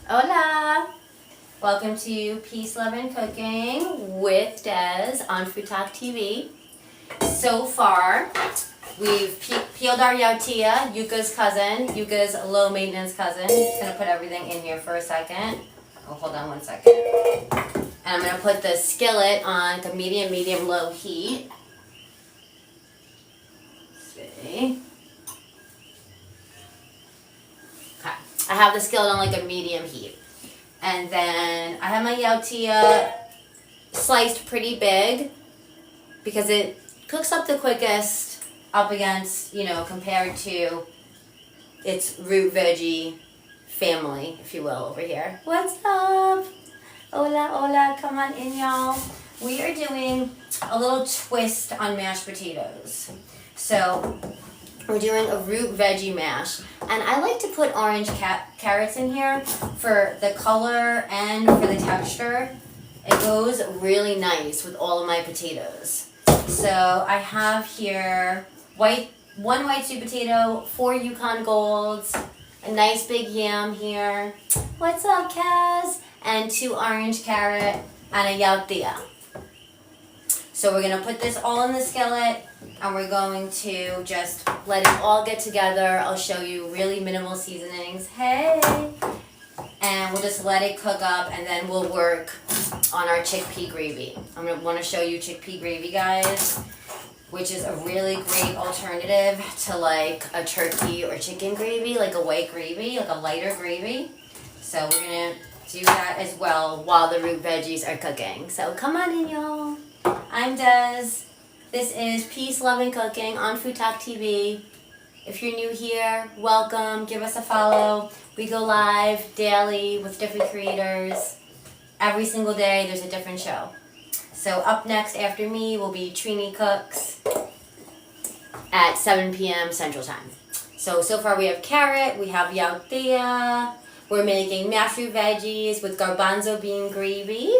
Hola! Welcome to Peace, Love, and Cooking with Des on FoodTokTV. So far, we've peeled our Yautía, Yuca's cousin, Yuca's low maintenance cousin. Just gonna put everything in here for a second. Oh, hold on one second. And I'm gonna put the skillet on like a medium, low heat. Let's see. Okay, I have the skillet on like a medium heat. And then I have my Yautía sliced pretty big because it cooks up the quickest up against, compared to its root veggie family, if you will, over here. What's up? Hola, hola, come on in, y'all. We are doing a little twist on mashed potatoes. So we're doing a root veggie mash. And I like to put orange carrots in here for the color and for the texture. It goes really nice with all of my potatoes. So I have here one white sweet potato, 4 Yukon Golds, a nice big yam here. What's up, Kaz? And 2 orange carrot and a Yautía. So we're gonna put this all in the skillet and we're going to just let it all get together. I'll show you really minimal seasonings. Hey! And we'll just let it cook up and then we'll work on our chickpea gravy. I'm gonna wanna show you chickpea gravy, guys, which is a really great alternative to like a turkey or chicken gravy, like a white gravy, like a lighter gravy. So we're gonna do that as well while the root veggies are cooking. So come on in, y'all. I'm Des. This is Peace, Love, and Cooking on FoodTokTV. If you're new here, welcome. Give us a follow. We go live daily with different creators. Every single day, there's a different show. So up next after me will be Trini Cooks at 7 p.m. Central Time. So far we have carrot, we have Yautía. We're making mashed root veggies with garbanzo bean gravy.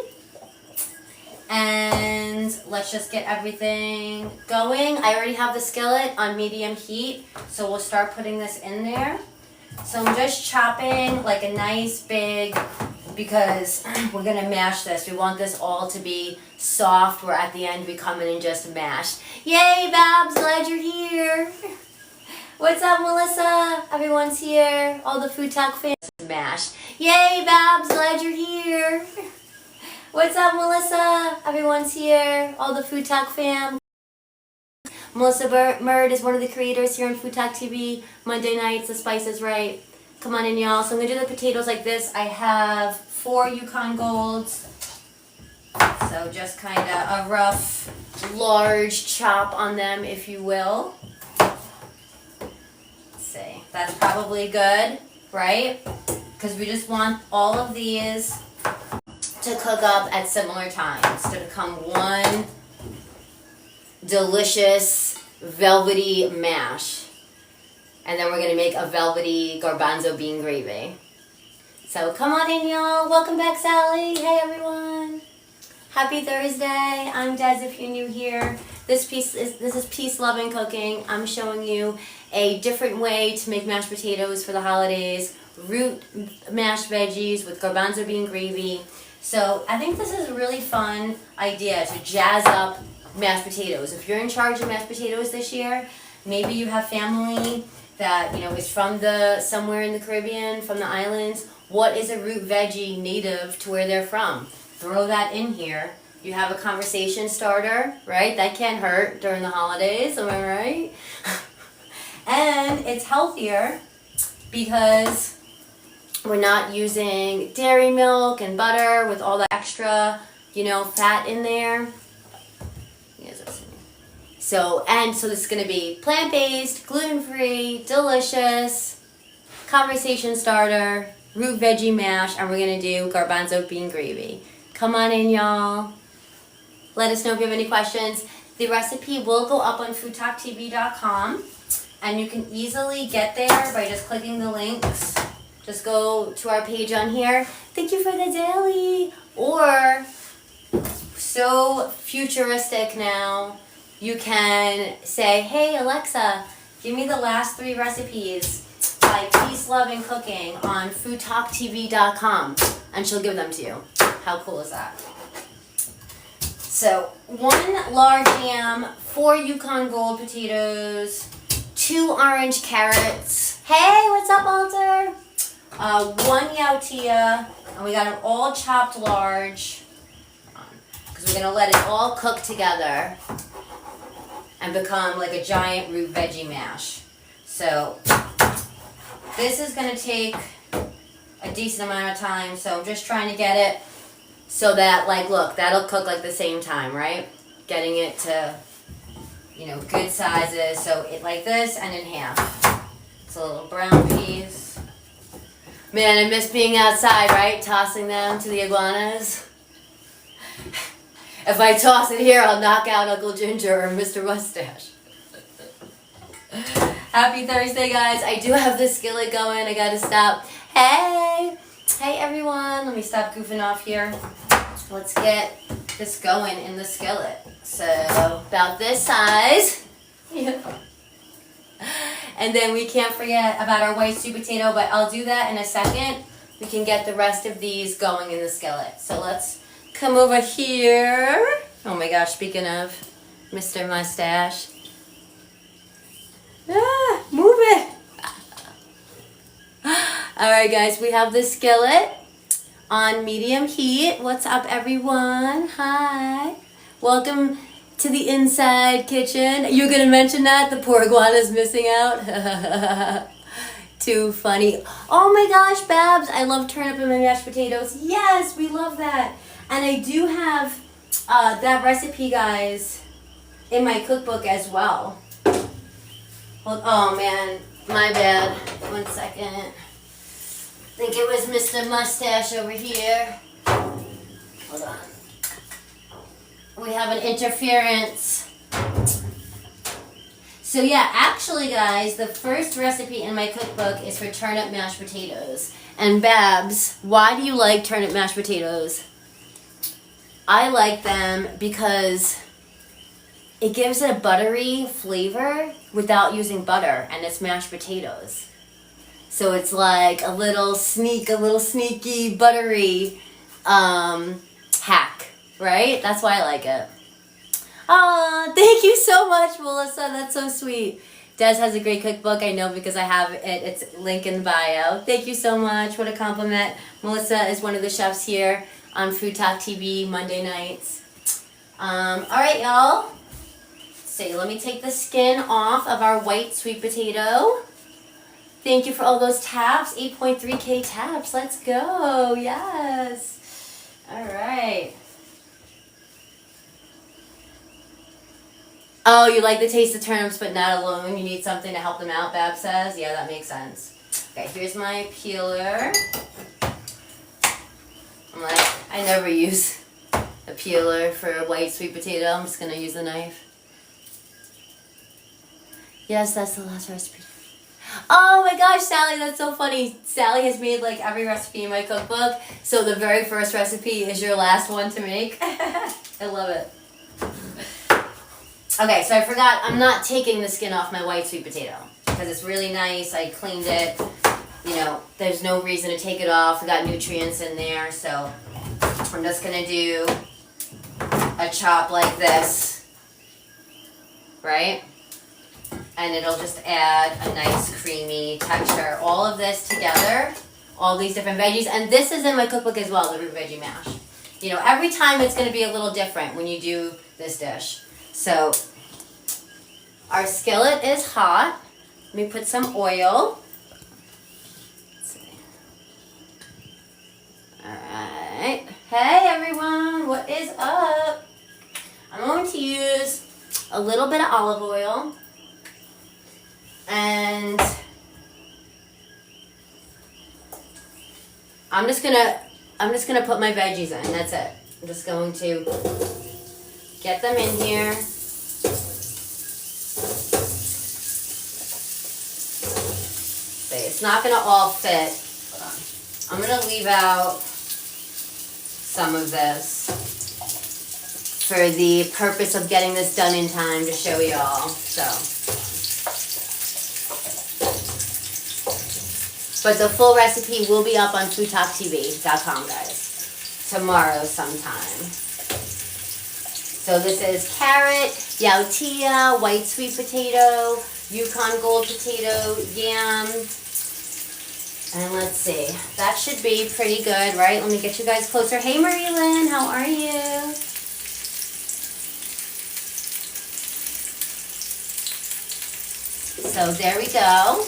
And let's just get everything going. I already have the skillet on medium heat, so we'll start putting this in there. So I'm just chopping like a nice big, because we're gonna mash this. We want this all to be soft, where at the end we come in and just mash. Yay, Babs, glad you're here. What's up, Melissa? Everyone's here. All the Food Talk fans mash. Yay, Babs, glad you're here. What's up, Melissa? Everyone's here. All the Food Talk fam. Melissa Murd is one of the creators here on FoodTokTV. Monday nights, the spice is right. Come on in, y'all. So I'm going to do the potatoes like this. I have 4 Yukon Golds. So just kind of a rough, large chop on them, if you will. Let's see. That's probably good, right? Because we just want all of these to cook up at similar times to become one delicious velvety mash. And then we're going to make a velvety garbanzo bean gravy. So come on in, y'all. Welcome back, Sally. Hey, everyone. Happy Thursday. I'm Des if you're new here. This is Peace, Love, and Cooking. I'm showing you a different way to make mashed potatoes for the holidays. Root mashed veggies with garbanzo bean gravy. So I think this is a really fun idea to jazz up mashed potatoes. If you're in charge of mashed potatoes this year, maybe you have family that is from somewhere in the Caribbean, from the islands. What is a root veggie native to where they're from? Throw that in here. You have a conversation starter, right? That can't hurt during the holidays, am I right? And it's healthier because we're not using dairy milk and butter with all that extra, fat in there. So this is going to be plant-based, gluten-free, delicious, conversation starter, root veggie mash, and we're going to do garbanzo bean gravy. Come on in, y'all. Let us know if you have any questions. The recipe will go up on FoodTokTV.com, and you can easily get there by just clicking the links. Just go to our page on here. Thank you for the daily. Or, so futuristic now, you can say, hey, Alexa, give me the last 3 recipes. by Peace, Love, and Cooking on FoodTokTV.com, and she'll give them to you. How cool is that? So 1 large yam, 4 Yukon gold potatoes, 2 orange carrots. Hey, what's up, Walter? 1 Yautía, and we got them all chopped large because we're gonna let it all cook together and become like a giant root veggie mash. So this is gonna take a decent amount of time, so I'm just trying to get it so that, like, look, that'll cook like the same time, right? Getting it to, you know, good sizes. So it like this and in half. It's a little brown piece. Man, I miss being outside, right? Tossing them to the iguanas. If I toss it here, I'll knock out Uncle Ginger or Mr. Mustache. Happy Thursday, guys. I do have the skillet going. I gotta stop. Hey! Hey, everyone. Let me stop goofing off here. Let's get this going in the skillet. So, about this size. Yeah. And then we can't forget about our white sweet potato, but I'll do that in a second. We can get the rest of these going in the skillet. So let's come over here. Oh my gosh, speaking of Mr. Mustache. Ah, move it. All right, guys, we have the skillet on medium heat. What's up, everyone? Hi. Welcome to the inside kitchen. You're going to mention that? The poor iguana's missing out? Too funny. Oh my gosh, Babs, I love turnip in my mashed potatoes. Yes, we love that. And I do have that recipe, guys, in my cookbook as well. Hold, oh man, my bad. 1 second. I think it was Mr. Mustache over here. Hold on. We have an interference. So yeah, actually, guys, the first recipe in my cookbook is for turnip mashed potatoes. And Babs, why do you like turnip mashed potatoes? I like them because it gives it a buttery flavor without using butter, and it's mashed potatoes. So it's like a little sneaky, buttery hack, right? That's why I like it. Oh, thank you so much, Melissa. That's so sweet. Des has a great cookbook. I know because I have it. It's link in bio. Thank you so much. What a compliment. Melissa is one of the chefs here on Food Talk TV Monday nights. All right, y'all. So let me take the skin off of our white sweet potato. Thank you for all those taps. 8.3K taps. Let's go. Yes. All right. Oh, you like the taste of turnips, but not alone. You need something to help them out, Bab says. Yeah, that makes sense. Okay, here's my peeler. I'm like, I never use a peeler for a white sweet potato. I'm just going to use the knife. Yes, that's the last recipe. Oh my gosh, Sally, that's so funny. Sally has made like every recipe in my cookbook. So the very first recipe is your last one to make. I love it. Okay, so I forgot, I'm not taking the skin off my white sweet potato because it's really nice. I cleaned it. You know, there's no reason to take it off. We got nutrients in there, so I'm just gonna do a chop like this, right? And it'll just add a nice creamy texture. All of this together, all these different veggies, and this is in my cookbook as well, the root veggie mash. You know, every time it's gonna be a little different when you do this dish. So, our skillet is hot. Let me put some oil. Let's see. Alright. Hey everyone, what is up? I'm going to use a little bit of olive oil. And I'm just gonna put my veggies in. That's it. I'm just going to get them in here. See, it's not gonna all fit. Hold on. I'm gonna leave out some of this for the purpose of getting this done in time to show y'all. So But the full recipe will be up on FoodTokTV.com, guys, tomorrow sometime. So this is carrot, Yautía, white sweet potato, Yukon gold potato, yam, and let's see. That should be pretty good, right? Let me get you guys closer. Hey, Marie Lynn, how are you? So there we go.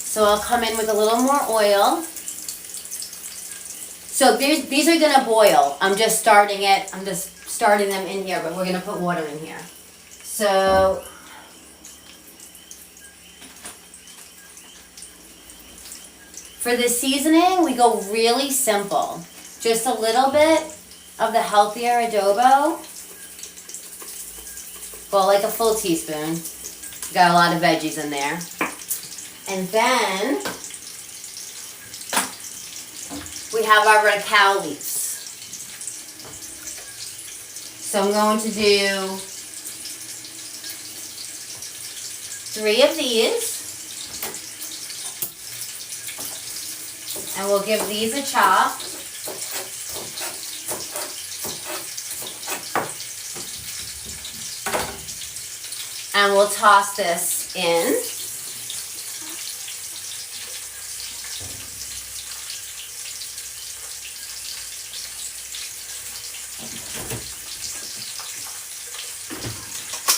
So I'll come in with a little more oil. So these are gonna boil. I'm just starting it. I'm just starting them in here, but we're gonna put water in here. So for the seasoning, we go really simple. Just a little bit of the healthier adobo. Well, like a full teaspoon. Got a lot of veggies in there. And then we have our cacao leaves. So I'm going to do 3 of these. And we'll give these a chop. And we'll toss this in.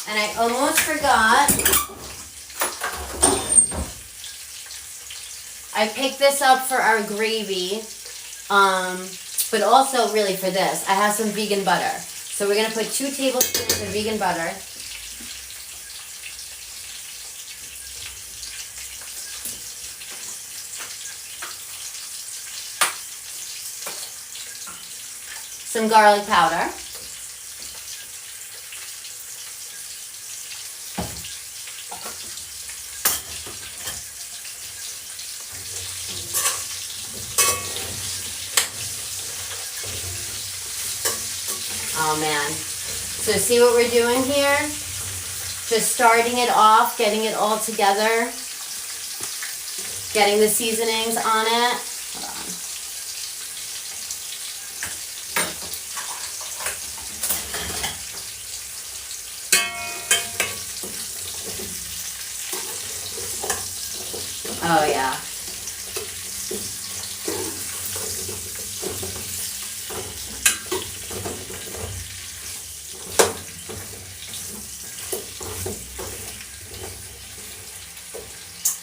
And I almost forgot, I picked this up for our gravy, but also really for this. I have some vegan butter. So we're going to put 2 tablespoons of vegan butter. Some garlic powder. Oh man. So see what we're doing here? Just starting it off, getting it all together, getting the seasonings on it. Hold on. Oh yeah.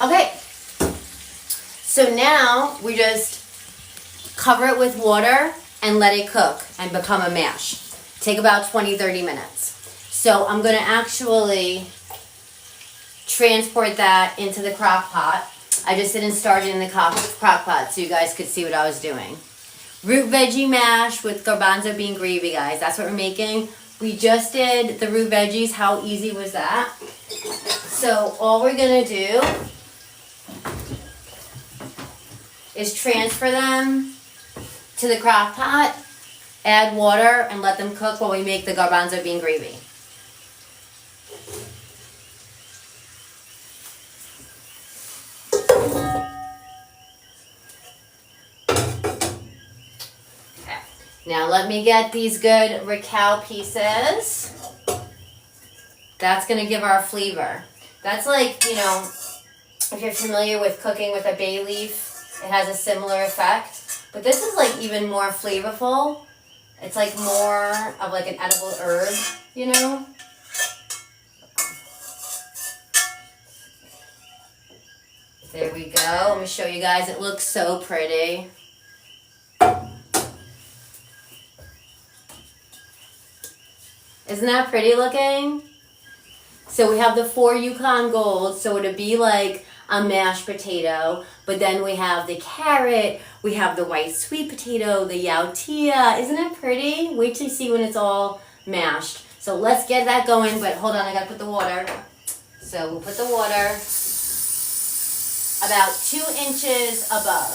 Okay, so now we just cover it with water and let it cook and become a mash. Take about 20-30 minutes. So I'm going to actually transport that into the crock pot. I just didn't start it in the crock pot so you guys could see what I was doing. Root veggie mash with garbanzo bean gravy, guys. That's what we're making. We just did the root veggies. How easy was that? So all we're going to do is transfer them to the crock pot, add water, and let them cook while we make the garbanzo bean gravy. Okay. Now let me get these good cacao pieces. That's going to give our flavor. That's like, you know, if you're familiar with cooking with a bay leaf, it has a similar effect. But this is like even more flavorful. It's like more of like an edible herb, you know? There we go. Let me show you guys. It looks so pretty. Isn't that pretty looking? So we have the 4 Yukon Gold, so it'd be like a mashed potato, but then we have the carrot, we have the white sweet potato, the Yautía. Isn't it pretty? Wait till you see when it's all mashed. So let's get that going, but hold on, I gotta put the water. So we'll put the water about 2 inches above.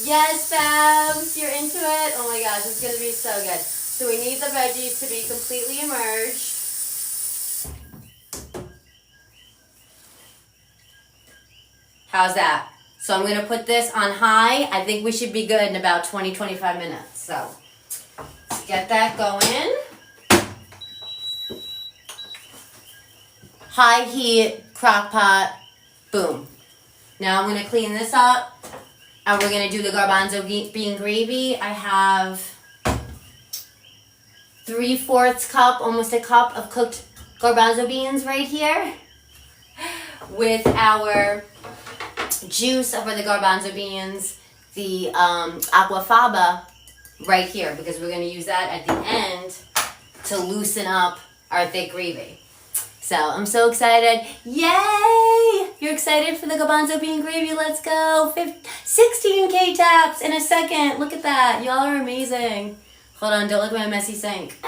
Yes, Babs, you're into it? Oh my gosh, it's gonna be so good. So we need the veggies to be completely immersed. How's that? So I'm going to put this on high. I think we should be good in about 20-25 minutes. So let's get that going. High heat, crock pot, boom. Now I'm going to clean this up and we're going to do the garbanzo bean gravy. I have 3/4 cup, almost a cup of cooked garbanzo beans right here with our juice over the garbanzo beans, the aquafaba right here because we're going to use that at the end to loosen up our thick gravy. So I'm so excited. Yay! You're excited for the garbanzo bean gravy? Let's go. 16K taps in a second. Look at that. Y'all are amazing. Hold on, don't look at my messy sink.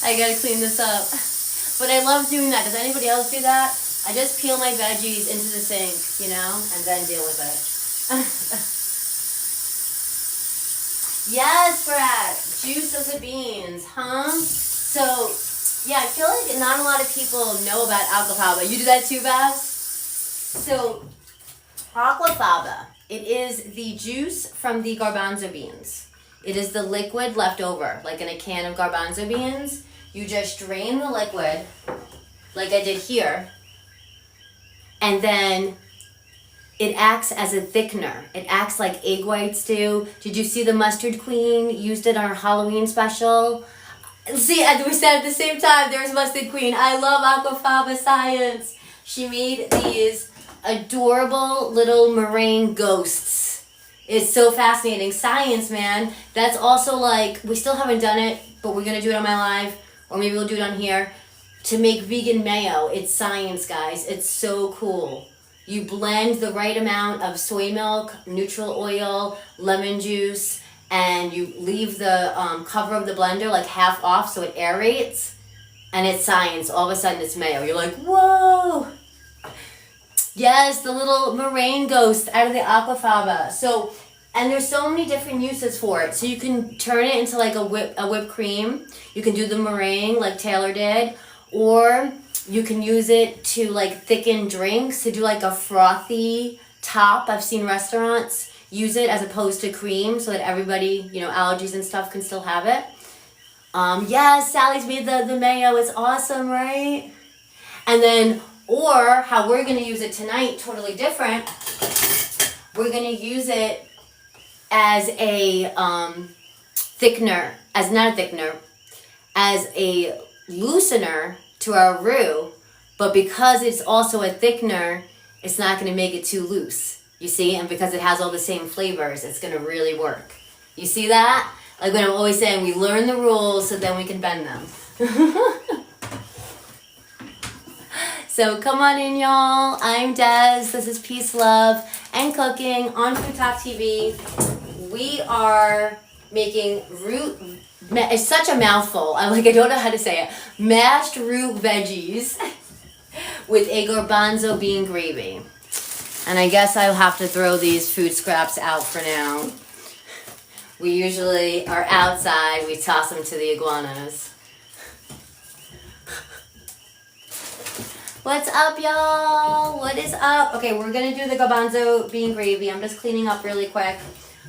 I gotta clean this up. But I love doing that. Does anybody else do that? I just peel my veggies into the sink, you know, and then deal with it. Yes, Brad. Juice of the beans, huh? So, yeah, I feel like not a lot of people know about aquafaba. You do that too, Babs? So, aquafaba, it is the juice from the garbanzo beans. It is the liquid left over, like in a can of garbanzo beans. You just drain the liquid, like I did here, and then it acts as a thickener. It acts like egg whites do. Did you see the Mustard Queen used it on her Halloween special? See, we said at the same time, there's Mustard Queen. I love aquafaba science. She made these adorable little meringue ghosts. It's so fascinating. Science, man. That's also like, we still haven't done it, but we're going to do it on my live, or maybe we'll do it on here, to make vegan mayo. It's science, guys. It's so cool. You blend the right amount of soy milk, neutral oil, lemon juice, and you leave the cover of the blender like half off so it aerates, and it's science. All of a sudden it's mayo. You're like, whoa! Yes, the little meringue ghost out of the aquafaba. So, and there's so many different uses for it. So you can turn it into like a whipped cream. You can do the meringue like Taylor did, or you can use it to like thicken drinks, to do like a frothy top. I've seen restaurants use it as opposed to cream so that everybody, you know, allergies and stuff can still have it. Yes, Sally's made the mayo. It's awesome, right? And then, or how we're going to use it tonight, totally different. We're going to use it as a thickener, as not a thickener, as a loosener to our roux, but because it's also a thickener, it's not going to make it too loose. You see? And because it has all the same flavors, it's going to really work. You see that? Like when I'm always saying, we learn the rules so then we can bend them. So come on in, y'all. I'm Des. This is Peace, Love, and Cooking on FoodTokTV. We are making root, it's such a mouthful. I don't know how to say it. Mashed root veggies with a garbanzo bean gravy. And I guess I'll have to throw these food scraps out for now. We usually are outside. We toss them to the iguanas. What's up, y'all? What is up? Okay, we're going to do the garbanzo bean gravy. I'm just cleaning up really quick.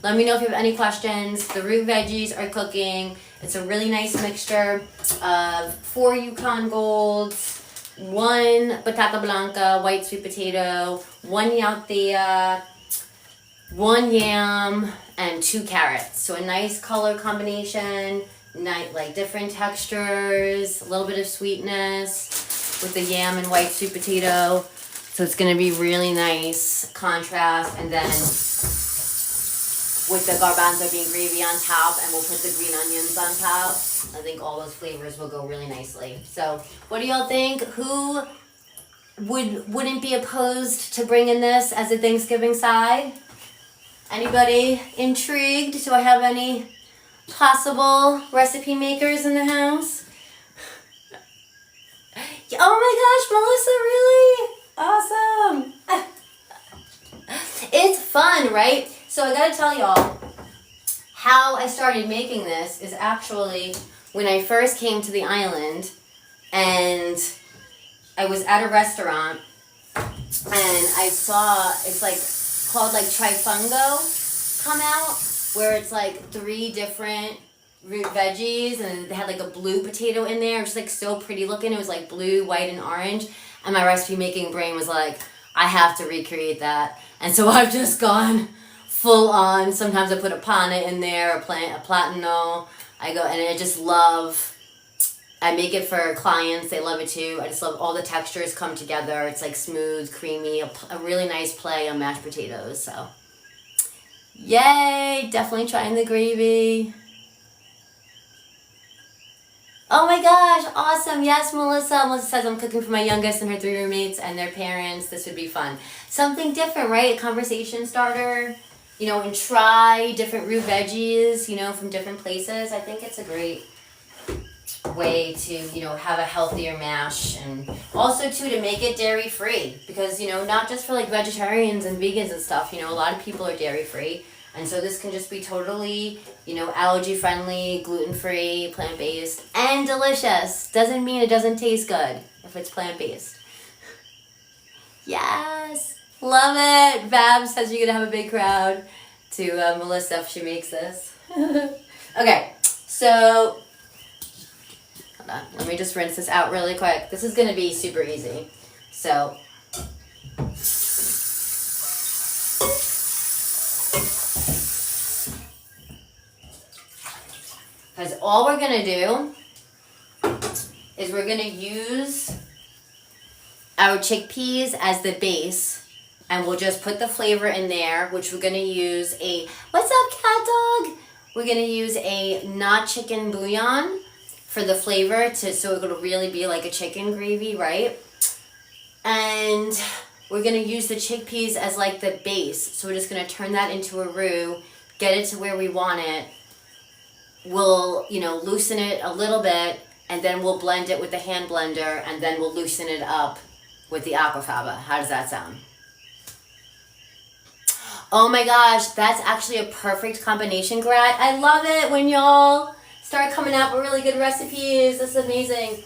Let me know if you have any questions. The root veggies are cooking. It's a really nice mixture of 4 Yukon Golds, 1 batata blanca, white sweet potato, 1 Yautía, 1 yam, and 2 carrots. So a nice color combination, like different textures, a little bit of sweetness with the yam and white sweet potato. So it's going to be really nice contrast. And then with the garbanzo bean gravy on top, and we'll put the green onions on top. I think all those flavors will go really nicely. So what do y'all think? Who wouldn't be opposed to bringing this as a Thanksgiving side? Anybody intrigued? Do I have any possible recipe makers in the house? Oh my gosh, Melissa, really? Awesome. It's fun, right? So I gotta tell y'all, how I started making this is actually when I first came to the island and I was at a restaurant and I saw it's like called like Trifungo come out, where it's like 3 different root veggies, and they had like a blue potato in there. It was like so pretty looking. It was like blue, white, and orange. And my recipe making brain was like, I have to recreate that. And so I've just gone full on. Sometimes I put a pane in there, a platano. I go and I just love. I make it for clients. They love it too. I just love all the textures come together. It's like smooth, creamy, a really nice play on mashed potatoes. So, yay! Definitely trying the gravy. Oh my gosh, awesome. Yes, Melissa. Melissa says I'm cooking for my youngest and her 3 roommates and their parents. This would be fun. Something different, right? A conversation starter, you know, and try different root veggies, you know, from different places. I think it's a great way to, you know, have a healthier mash, and also too to make it dairy free, because, you know, not just for like vegetarians and vegans and stuff, you know, a lot of people are dairy free, and so this can just be totally, you know, allergy friendly, gluten free, plant based, and delicious. Doesn't mean it doesn't taste good if it's plant based. Yes, love it. Bab says you're gonna have a big crowd to Melissa if she makes this. Okay, so let me just rinse this out really quick. This is going to be super easy. So, because all we're going to do is we're going to use our chickpeas as the base, and we'll just put the flavor in there, which we're going to use a, what's up, cat dog? We're going to use a not chicken bouillon for the flavor, so it'll really be like a chicken gravy, right? And we're gonna use the chickpeas as like the base. So we're just gonna turn that into a roux, get it to where we want it. We'll, you know, loosen it a little bit, and then we'll blend it with the hand blender, and then we'll loosen it up with the aquafaba. How does that sound? Oh my gosh, that's actually a perfect combination, Grat. I love it when y'all start coming out with really good recipes. This is amazing.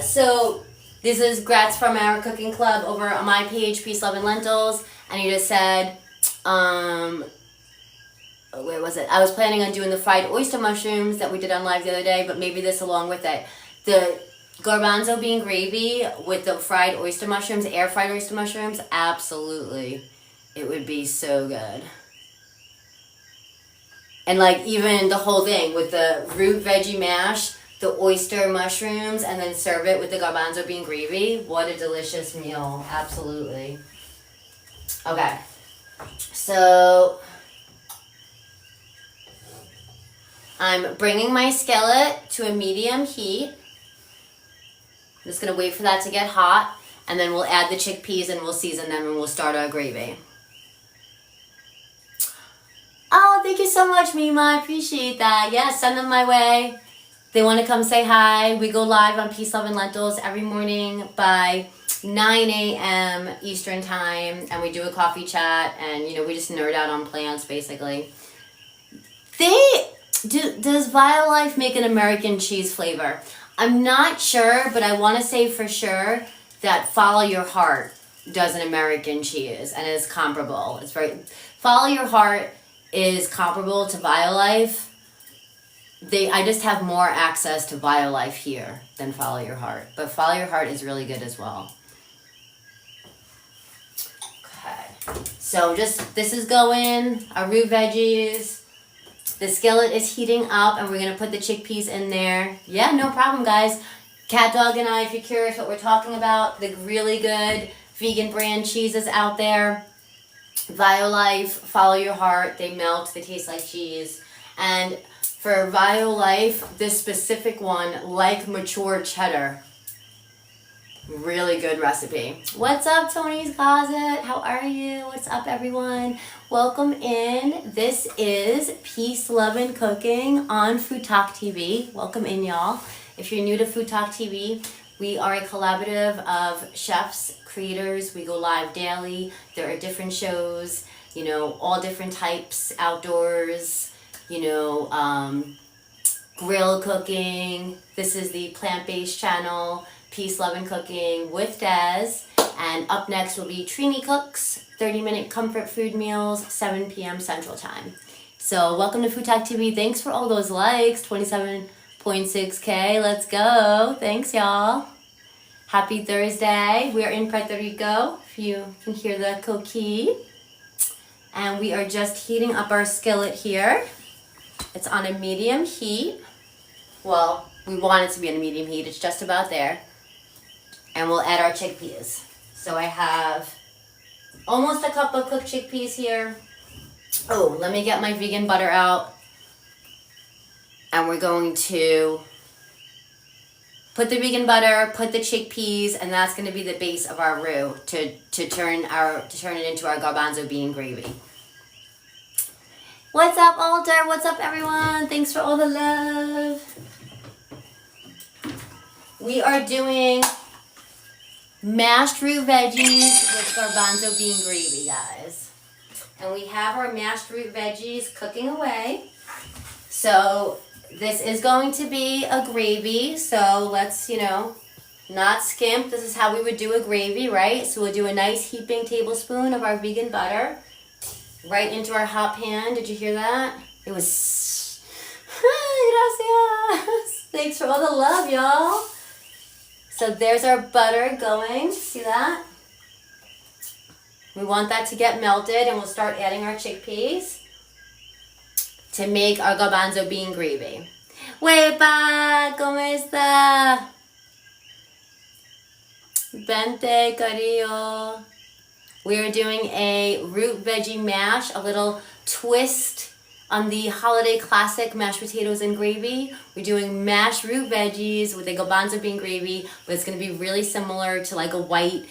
So this is Gratz from our cooking club over on my page, Peace, Love, and Lentils. And he just said, where was it? I was planning on doing the fried oyster mushrooms that we did on live the other day, but maybe this along with it. The garbanzo bean gravy with the fried oyster mushrooms, air fried oyster mushrooms, absolutely. It would be so good. And like even the whole thing with the root veggie mash, the oyster mushrooms, and then serve it with the garbanzo bean gravy. What a delicious meal. Absolutely. Okay. So I'm bringing my skillet to a medium heat. I'm just going to wait for that to get hot, and then we'll add the chickpeas and we'll season them and we'll start our gravy. Oh, thank you so much, Mima. I appreciate that. Yeah, send them my way. They want to come say hi. We go live on Peace, Love, and Lentils every morning by 9 a.m. Eastern time, and we do a coffee chat, and, you know, we just nerd out on plants, basically. Does Violife make an American cheese flavor? I'm not sure, but I want to say for sure that Follow Your Heart does an American cheese, and it's comparable. It's very... Follow Your Heart is comparable to Violife. I just have more access to Violife here than Follow Your Heart. But Follow Your Heart is really good as well. Okay. So this is going, our root veggies. The skillet is heating up, and we're going to put the chickpeas in there. Yeah, no problem, guys. Cat Dog and I, if you're curious what we're talking about, the really good vegan brand cheeses out there. Violife, Follow Your Heart, they melt, they taste like cheese. And for Violife, this specific one, like mature cheddar. Really good recipe. What's up, Tony's Closet? How are you? What's up, everyone? Welcome in. This is Peace, Love, and Cooking on FoodTokTV. Welcome in, y'all. If you're new to FoodTokTV, we are a collaborative of chefs, creators. We go live daily. There are different shows, you know, all different types, outdoors, you know, grill cooking. This is the plant-based channel, Peace, Love, and Cooking with Des. And up next will be Trini Cooks, 30-minute comfort food meals, 7 p.m. Central Time. So welcome to FoodTokTV. Thanks for all those likes, 27.6K. Let's go. Thanks, y'all. Happy Thursday. We're in Puerto Rico, if you can hear the coquille. And we are just heating up our skillet here. It's on a medium heat. Well, we want it to be on a medium heat. It's just about there. And we'll add our chickpeas. So I have almost a cup of cooked chickpeas here. Oh, let me get my vegan butter out. And we're going to put the vegan butter, put the chickpeas, and that's going to be the base of our roux to turn it into our garbanzo bean gravy. What's up, Alter? What's up, everyone? Thanks for all the love. We are doing mashed root veggies with garbanzo bean gravy, guys. And we have our mashed root veggies cooking away. So this is going to be a gravy, so let's, not skimp. This is how we would do a gravy, right? So we'll do a nice heaping tablespoon of our vegan butter right into our hot pan. Did you hear that? It was... Gracias. Thanks for all the love, y'all. So there's our butter going. See that? We want that to get melted, and we'll start adding our chickpeas to make our garbanzo bean gravy. Wepa, ¿cómo está? Vente, carillo. We are doing a root veggie mash, a little twist on the holiday classic mashed potatoes and gravy. We're doing mashed root veggies with a garbanzo bean gravy, but it's going to be really similar to like a white,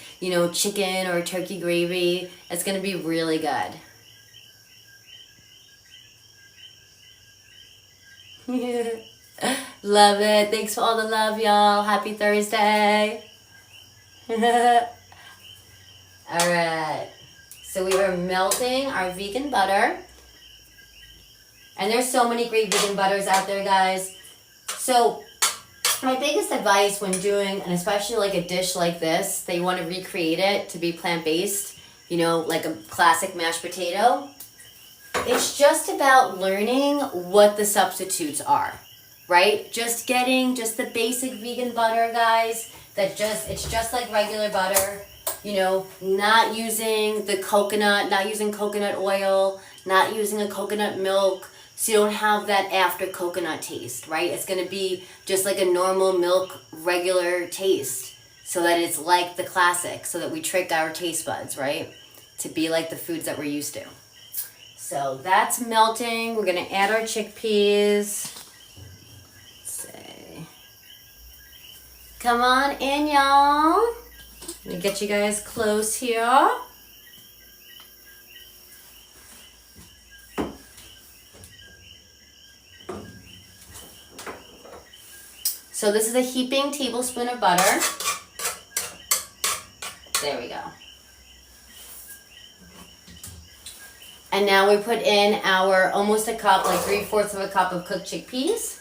chicken or turkey gravy. It's going to be really good. Love it. Thanks for all the love, y'all. Happy Thursday. Alright. So we are melting our vegan butter. And there's so many great vegan butters out there, guys. So my biggest advice when doing, and especially like a dish like this, that you want to recreate it to be plant-based, like a classic mashed potato, it's just about learning what the substitutes are, right? Just getting the basic vegan butter, guys. It's just like regular butter, not using the coconut, not using coconut oil, not using a coconut milk, so you don't have that after coconut taste, right? It's going to be just like a normal milk, regular taste, so that it's like the classic, so that we trick our taste buds, right? To be like the foods that we're used to. So that's melting. We're going to add our chickpeas. Come on in, y'all. Let me get you guys close here. So this is a heaping tablespoon of butter. There we go. And now we put in our almost a cup, like 3/4 of a cup of cooked chickpeas.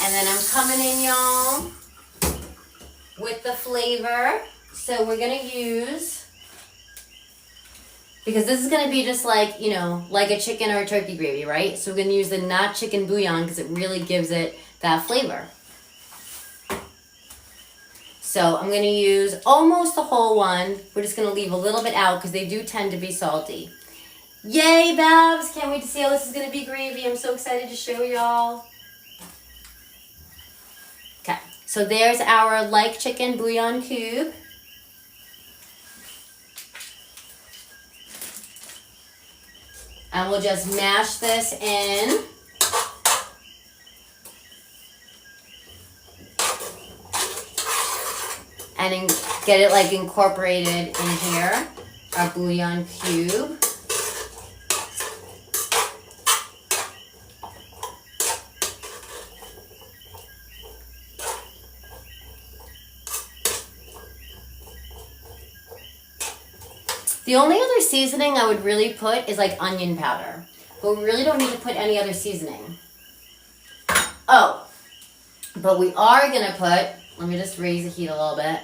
And then I'm coming in, y'all, with the flavor. So we're going to use, because this is going to be just like, like a chicken or a turkey gravy, right? So we're going to use the not chicken bouillon because it really gives it that flavor. So I'm going to use almost the whole one. We're just going to leave a little bit out because they do tend to be salty. Yay, Babs! Can't wait to see how this is going to be gravy. I'm so excited to show y'all. Okay, so there's our like chicken bouillon cube. And we'll just mash this in. And get it like incorporated in here, our bouillon cube. The only other seasoning I would really put is like onion powder. But we really don't need to put any other seasoning. Oh, but we are going to put, let me just raise the heat a little bit.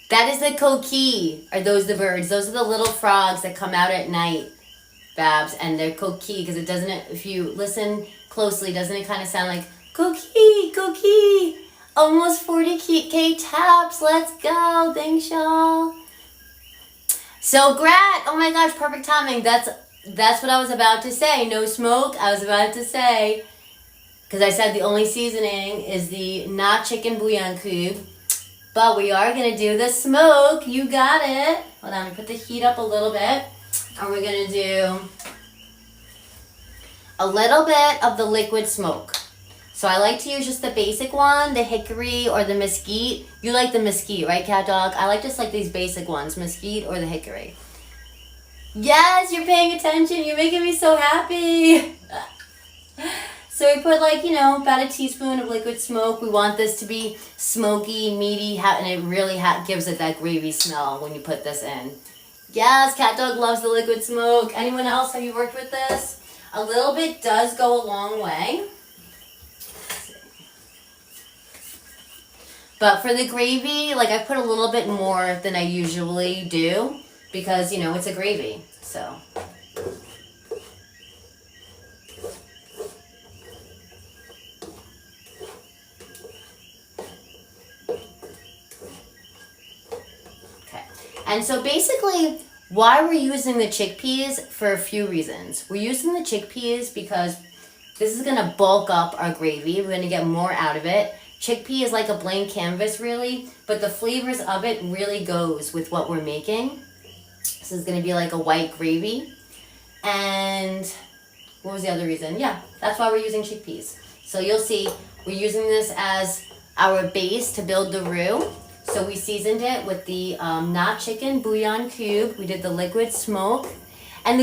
That is the coqui. Are those the birds? Those are the little frogs that come out at night, Babs. And they're coqui because it doesn't, if you listen closely, doesn't it kind of sound like coqui, coqui? Almost 40K taps. Let's go. Thanks, y'all. So, Grat. Oh my gosh, perfect timing. That's what I was about to say. No smoke. I was about to say, because I said the only seasoning is the not chicken bouillon cube. But we are going to do the smoke. You got it. Hold on. Put the heat up a little bit. And we're going to do a little bit of the liquid smoke. So I like to use just the basic one, the hickory or the mesquite. You like the mesquite, right, Cat Dog? I like just like these basic ones, mesquite or the hickory. Yes, you're paying attention. You're making me so happy. So we put like, about a teaspoon of liquid smoke. We want this to be smoky, meaty, and it really gives it that gravy smell when you put this in. Yes, Cat Dog loves the liquid smoke. Anyone else, have you worked with this? A little bit does go a long way. But for the gravy, like I put a little bit more than I usually do because, it's a gravy, so. Okay, and so basically why we're using the chickpeas for a few reasons. We're using the chickpeas because this is going to bulk up our gravy. We're going to get more out of it. Chickpea is like a blank canvas, really, but the flavors of it really goes with what we're making. This is going to be like a white gravy. And what was the other reason? Yeah, that's why we're using chickpeas. So you'll see we're using this as our base to build the roux. So we seasoned it with the not chicken bouillon cube. We did the liquid smoke. And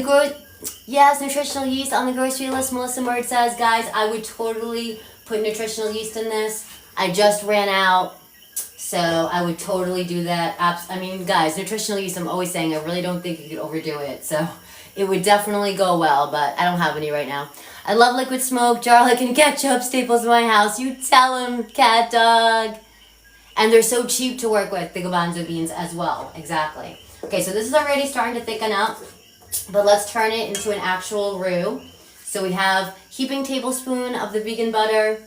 yes, nutritional yeast on the grocery list. Melissa Bird says, guys, I would totally put nutritional yeast in this. I just ran out, so I would totally do that. I mean, guys, nutritional yeast, I'm always saying, I really don't think you could overdo it. So it would definitely go well, but I don't have any right now. I love liquid smoke, garlic, and ketchup, staples in my house. You tell him, Cat Dog. And they're so cheap to work with, the garbanzo beans as well. Exactly. Okay, so this is already starting to thicken up, but let's turn it into an actual roux. So we have heaping tablespoon of the vegan butter.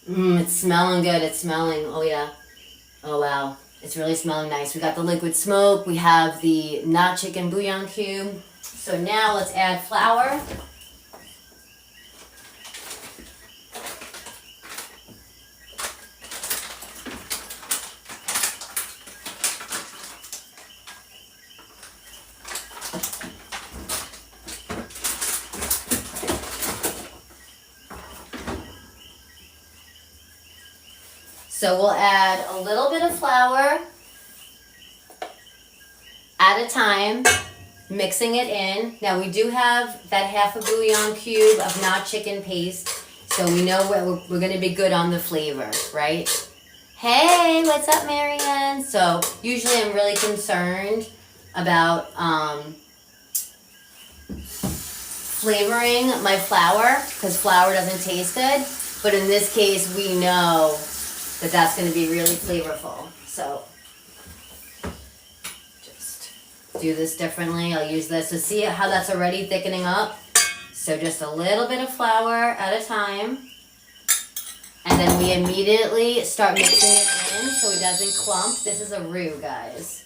It's smelling good. It's smelling. Oh, yeah. Oh, wow. It's really smelling nice. We got the liquid smoke. We have the not chicken bouillon cube. So now let's add flour. So we'll add a little bit of flour at a time, mixing it in. Now we do have that half a bouillon cube of not chicken paste, so we know we're going to be good on the flavor, right? Hey, what's up, Marianne? So usually I'm really concerned about flavoring my flour because flour doesn't taste good. But in this case, we know that that's going to be really flavorful. So just do this differently. I'll use this to see how that's already thickening up. So just a little bit of flour at a time. And then we immediately start mixing it in so it doesn't clump. This is a roux, guys.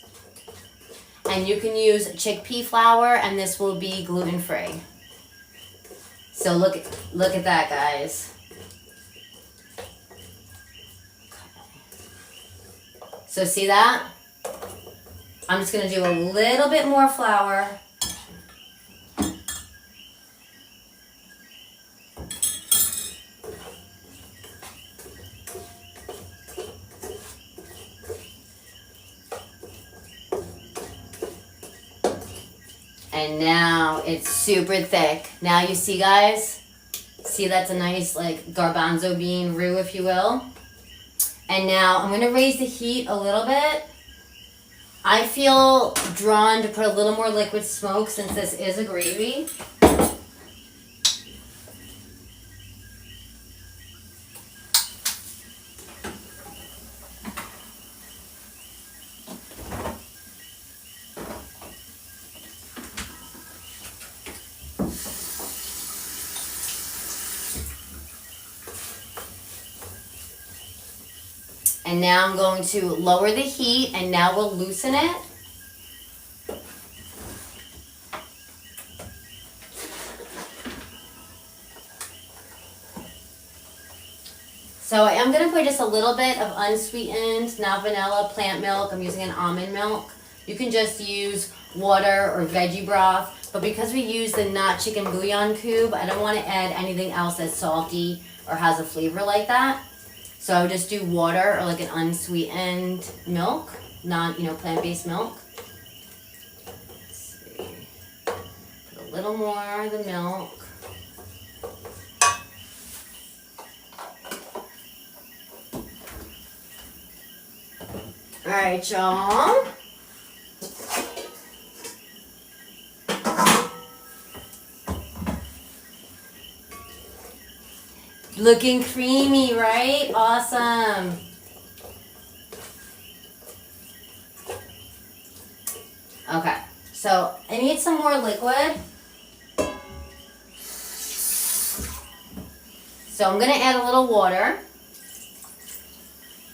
And you can use chickpea flour, and this will be gluten-free. So look at that, guys. So see that? I'm just going to do a little bit more flour. And now it's super thick. Now you see, guys? See, that's a nice like garbanzo bean roux, if you will. And now I'm going to raise the heat a little bit. I feel drawn to put a little more liquid smoke since this is a gravy. And now I'm going to lower the heat, and now we'll loosen it. So I am going to put just a little bit of unsweetened, not vanilla, plant milk. I'm using an almond milk. You can just use water or veggie broth. But because we use the not chicken bouillon cube, I don't want to add anything else that's salty or has a flavor like that. So I would just do water or like an unsweetened milk, plant-based milk. Let's see. Put a little more of the milk. All right, y'all. Looking creamy, right? Awesome. Okay, so I need some more liquid. So I'm gonna add a little water.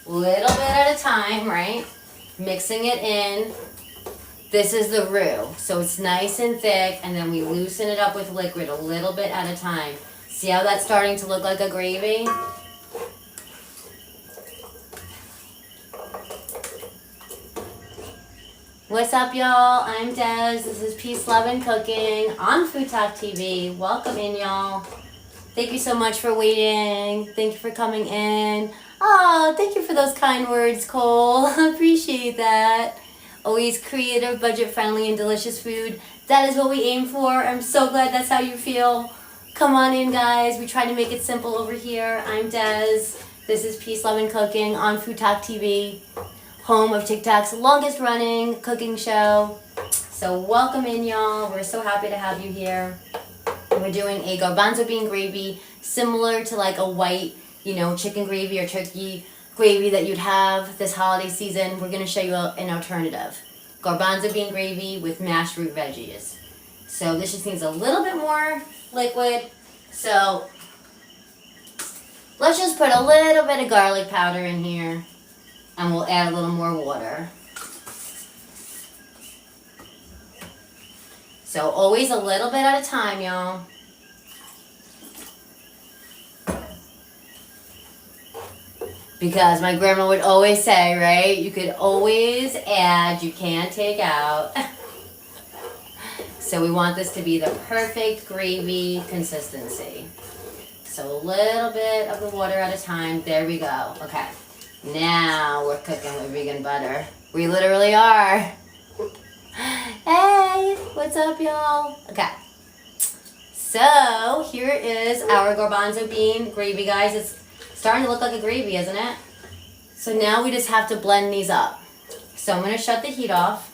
Little bit at a time, right? Mixing it in. This is the roux, so it's nice and thick, and then we loosen it up with liquid a little bit at a time. See how that's starting to look like a gravy? What's up, y'all? I'm Des. This is Peace, Love, and Cooking on FoodTokTV. Welcome in, y'all. Thank you so much for waiting. Thank you for coming in. Oh, thank you for those kind words, Cole. I appreciate that. Always creative, budget-friendly, and delicious food. That is what we aim for. I'm so glad that's how you feel. Come on in, guys. We try to make it simple over here. I'm Des. This is Peace, Love, and Cooking on FoodTokTV, home of TikTok's longest-running cooking show. So welcome in, y'all. We're so happy to have you here. We're doing a garbanzo bean gravy, similar to like a white, chicken gravy or turkey gravy that you'd have this holiday season. We're going to show you an alternative. Garbanzo bean gravy with mashed root veggies. So this just needs a little bit more liquid. So let's just put a little bit of garlic powder in here, and we'll add a little more water. So always a little bit at a time, y'all. Because my grandma would always say, right, you could always add, you can't take out. So we want this to be the perfect gravy consistency. So a little bit of the water at a time. There we go. Okay. Now we're cooking with vegan butter. We literally are. Hey, what's up, y'all? Okay. So here is our garbanzo bean gravy, guys. It's starting to look like a gravy, isn't it? So now we just have to blend these up. So I'm going to shut the heat off.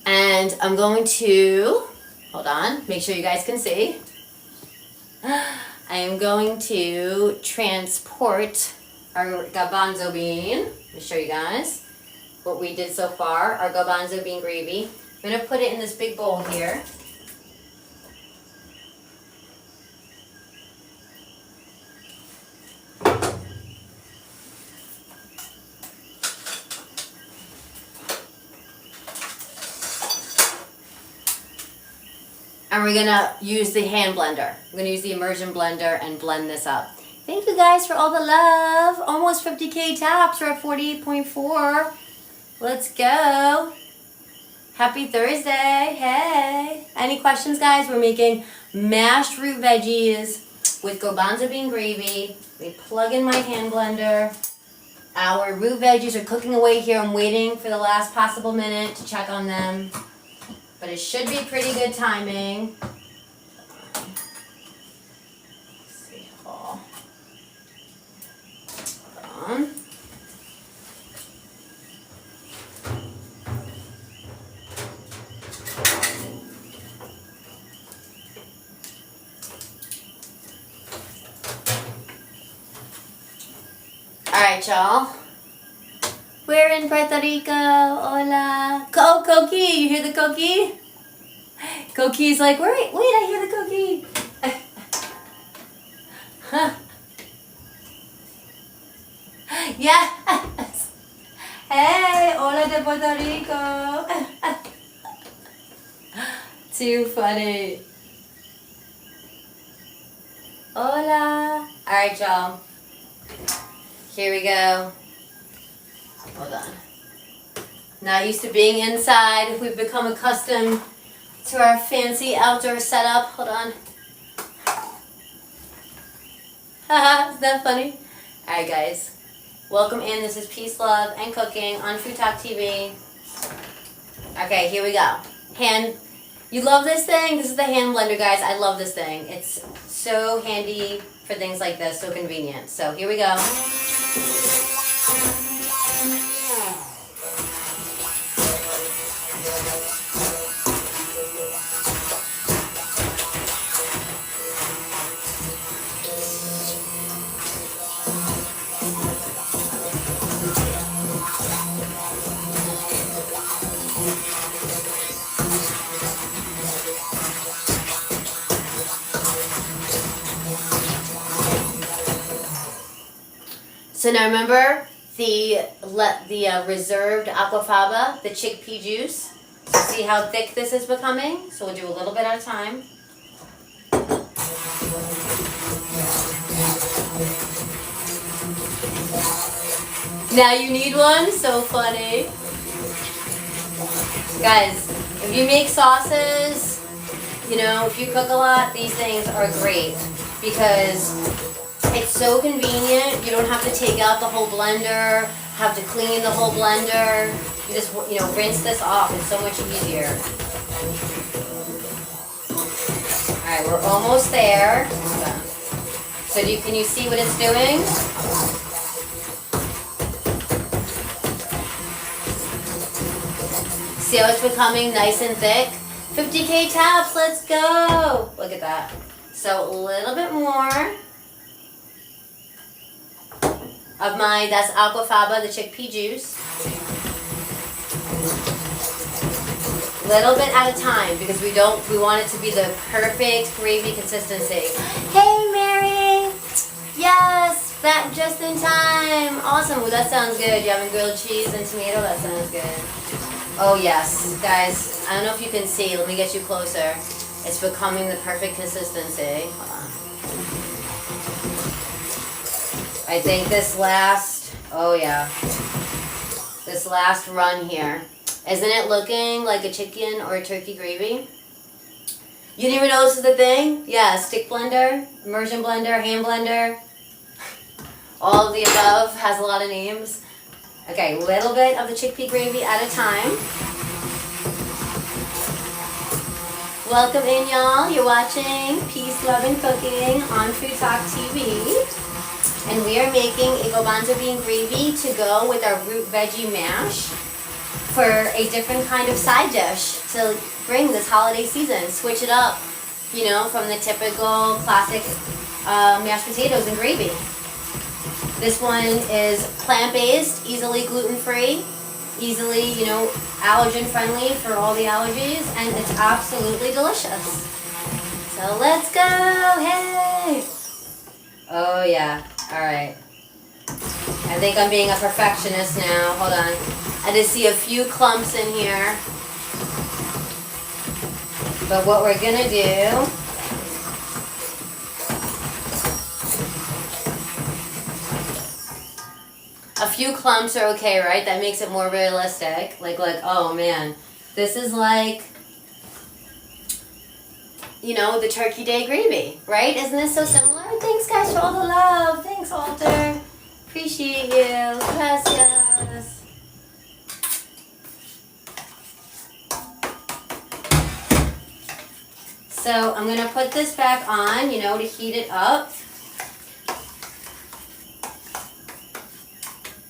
And I'm going to, hold on, make sure you guys can see. I am going to transport our garbanzo bean. Let me show you guys what we did so far, our garbanzo bean gravy. I'm going to put it in this big bowl here. And we're going to use the hand blender. We're going to use the immersion blender and blend this up. Thank you guys for all the love. Almost 50K taps. We're at 48.4. Let's go. Happy Thursday. Hey. Any questions, guys? We're making mashed root veggies with garbanzo bean gravy. We plug in my hand blender. Our root veggies are cooking away here. I'm waiting for the last possible minute to check on them. but it should be pretty good timing. Let's see. Hold on. Alright, y'all. We're in Puerto Rico. Hola. Oh, Coqui. You hear the Coqui? Coqui's like, wait, I hear the Coqui. Huh. Yes. Hey, hola de Puerto Rico. Too funny. Hola. Alright, y'all. Here we go. Hold on. Not used to being inside. We've become accustomed to our fancy outdoor setup. Hold on. Haha, isn't that funny? Alright guys. Welcome in. This is Peace, Love, and Cooking on FoodTokTV. Okay, here we go. You love this thing? This is the hand blender, guys. I love this thing. It's so handy for things like this, so convenient. So here we go. So now remember the reserved aquafaba, the chickpea juice. So see how thick this is becoming? So we'll do a little bit at a time. Now you need one? So funny. Guys, if you make sauces, you know, if you cook a lot, these things are great because it's so convenient. You don't have to take out the whole blender, have to clean the whole blender. You just, you know, rinse this off. It's so much easier. All right, we're almost there. So can you see what it's doing? See how it's becoming nice and thick? 50K taps, let's go. Look at that. So a little bit more of that's aquafaba, the chickpea juice. Little bit at a time because we want it to be the perfect gravy consistency. Hey Mary! Yes! Back just in time! Awesome, well that sounds good. You having grilled cheese and tomato? That sounds good. Oh yes, guys, I don't know if you can see. Let me get you closer. It's becoming the perfect consistency. Hold on. I think this last run here, isn't it looking like a chicken or a turkey gravy? You didn't even know this is the thing? Yeah, stick blender, immersion blender, hand blender, all of the above, has a lot of names. Okay, a little bit of the chickpea gravy at a time. Welcome in, y'all. You're watching Peace, Love, and Cooking on FoodTokTV. And we are making a garbanzo bean gravy to go with our root veggie mash for a different kind of side dish to bring this holiday season. Switch it up, you know, from the typical classic mashed potatoes and gravy. This one is plant-based, easily gluten-free, easily, you know, allergen-friendly for all the allergies, and it's absolutely delicious. So let's go, hey! Oh yeah, all right. I think I'm being a perfectionist now. Hold on. I just see a few clumps in here. But what we're gonna do, a few clumps are okay, right? That makes it more realistic. Like, oh man, this is like, you know, the Turkey Day gravy, right? Isn't this so similar? Thanks guys for all the love. Thanks, Walter. Appreciate you. Gracias. So I'm gonna put this back on, you know, to heat it up.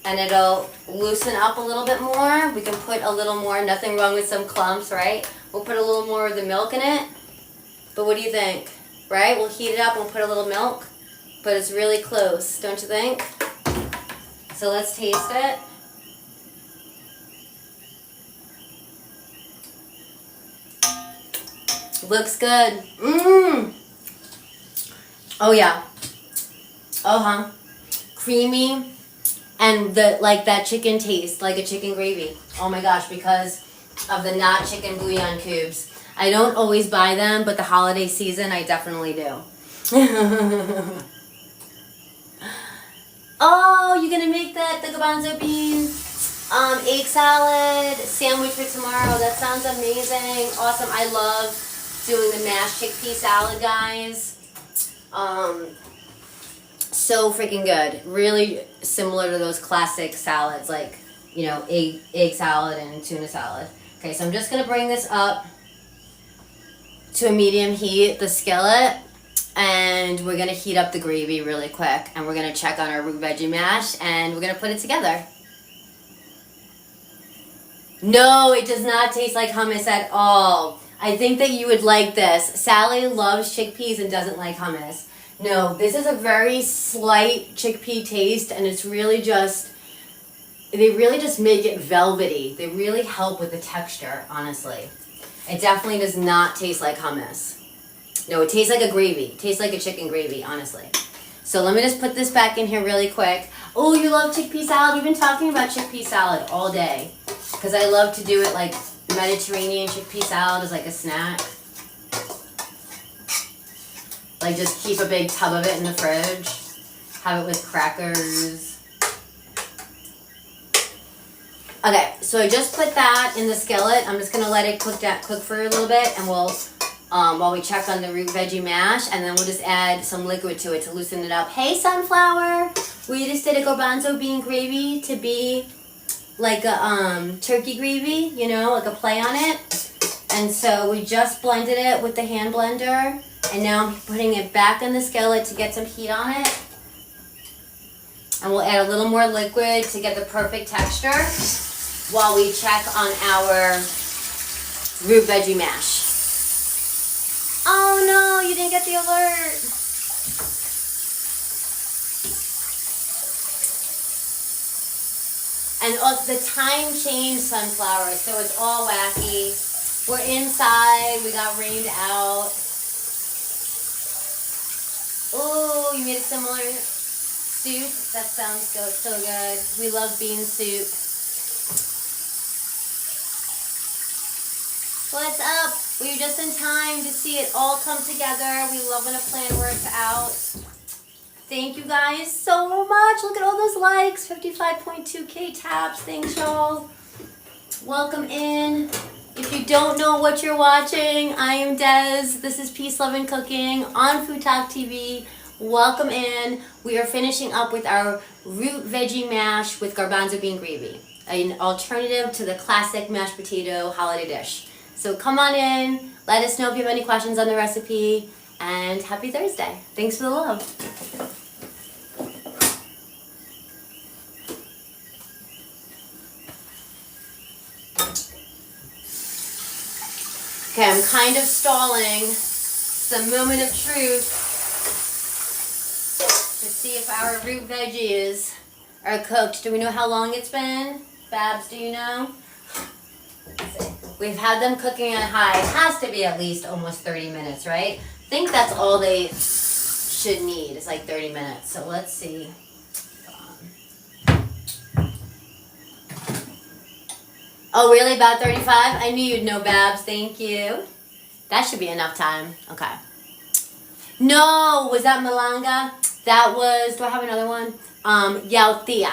And it'll loosen up a little bit more. We can put a little more, nothing wrong with some clumps, right? We'll put a little more of the milk in it. But what do you think, right? We'll heat it up, we'll put a little milk, but it's really close, don't you think? So let's taste it. Looks good. Mmm. Oh yeah. Uh-huh. Creamy. And like that chicken taste, like a chicken gravy. Oh my gosh, because of the not chicken bouillon cubes. I don't always buy them, but the holiday season I definitely do. Oh, you're gonna make the garbanzo bean egg salad sandwich for tomorrow. That sounds amazing. Awesome. I love doing the mashed chickpea salad, guys. So freaking good. Really similar to those classic salads, like, you know, egg salad and tuna salad. Okay, so I'm just gonna bring this up to a medium heat, the skillet, and we're gonna heat up the gravy really quick, and we're gonna check on our root veggie mash, and we're gonna put it together. No, it does not taste like hummus at all. I think that you would like this. Sally loves chickpeas and doesn't like hummus. No, this is a very slight chickpea taste, and it's really just, they really just make it velvety. They really help with the texture, honestly. It definitely does not taste like hummus. No, it tastes like a gravy. It tastes like a chicken gravy, honestly. So let me just put this back in here really quick. Oh, you love chickpea salad? We've been talking about chickpea salad all day, because I love to do it like Mediterranean chickpea salad as like a snack. Like just keep a big tub of it in the fridge. Have it with crackers. Okay, so I just put that in the skillet. I'm just gonna let it cook for a little bit, and we'll, while we check on the root veggie mash, and then we'll just add some liquid to it to loosen it up. Hey, Sunflower! We just did a garbanzo bean gravy to be like a turkey gravy, you know, like a play on it. And so we just blended it with the hand blender, and now I'm putting it back in the skillet to get some heat on it. And we'll add a little more liquid to get the perfect texture while we check on our root veggie mash. Oh no, you didn't get the alert. And the time change, Sunflower, so it's all wacky. We're inside, we got rained out. Oh, you made a similar soup? That sounds so good. We love bean soup. What's up? We were just in time to see it all come together. We love when a plan works out. Thank you guys so much. Look at all those likes. 55.2K taps. Thanks, y'all. Welcome in. If you don't know what you're watching, I am Des. This is Peace, Love, and Cooking on FoodTokTV. Welcome in. We are finishing up with our root veggie mash with garbanzo bean gravy, an alternative to the classic mashed potato holiday dish. So come on in. Let us know if you have any questions on the recipe. And happy Thursday. Thanks for the love. Okay, I'm kind of stalling. It's the moment of truth to see if our root veggies are cooked. Do we know how long it's been? Babs, do you know? Let's see. We've had them cooking on high. It has to be at least almost 30 minutes, right? I think that's all they should need. It's like 30 minutes. So let's see. Oh, really? About 35? I knew you'd know, Babs. Thank you. That should be enough time. Okay. No, was that Malanga? That was, do I have another one? Yautía.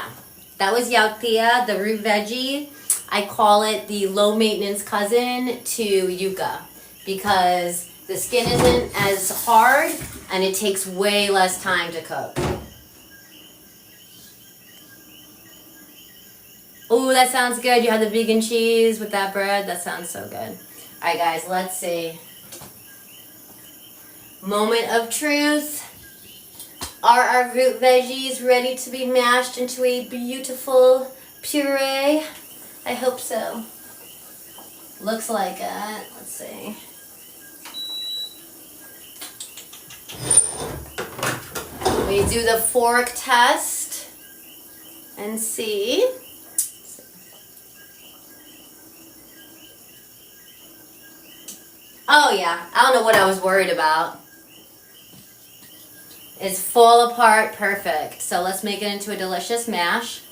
That was Yautía, the root veggie. I call it the low maintenance cousin to yuca because the skin isn't as hard and it takes way less time to cook. Oh, that sounds good. You have the vegan cheese with that bread. That sounds so good. All right, guys, let's see. Moment of truth. Are our root veggies ready to be mashed into a beautiful puree? I hope so. Looks like it. Let's see. We do the fork test and see. Oh yeah, I don't know what I was worried about. It's full apart perfect. So let's make it into a delicious mash.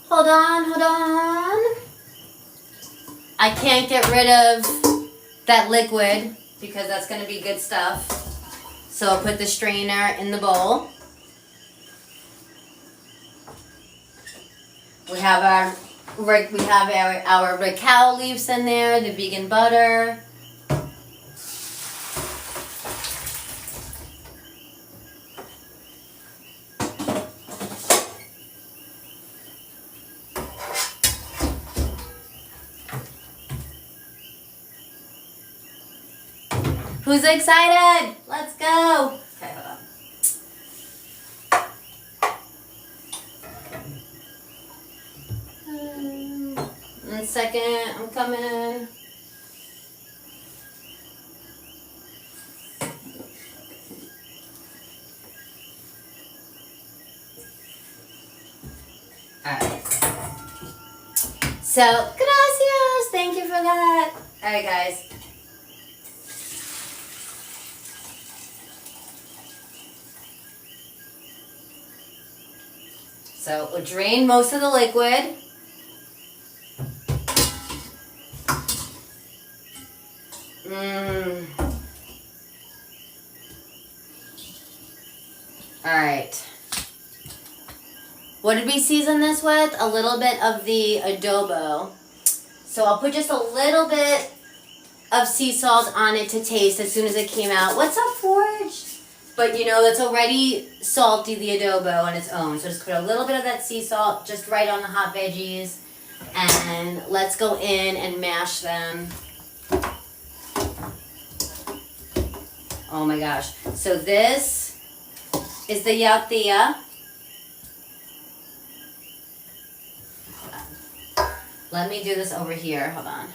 Hold on, hold on. I can't get rid of that liquid because that's going to be good stuff. So I'll put the strainer in the bowl. We have our cacao leaves in there, the vegan butter. Who's excited? Let's go. Okay, hold on. 1 second, I'm coming. Alright. So, gracias. Thank you for that. Alright, guys. So we'll drain most of the liquid. Alright. What did we season this with? A little bit of the adobo. So I'll put just a little bit of sea salt on it to taste as soon as it came out. What's up, Forge? But you know, that's already salty, the adobo on its own. So just put a little bit of that sea salt just right on the hot veggies. And let's go in and mash them. Oh my gosh. So this is the Yautía. Let me do this over here. Hold on.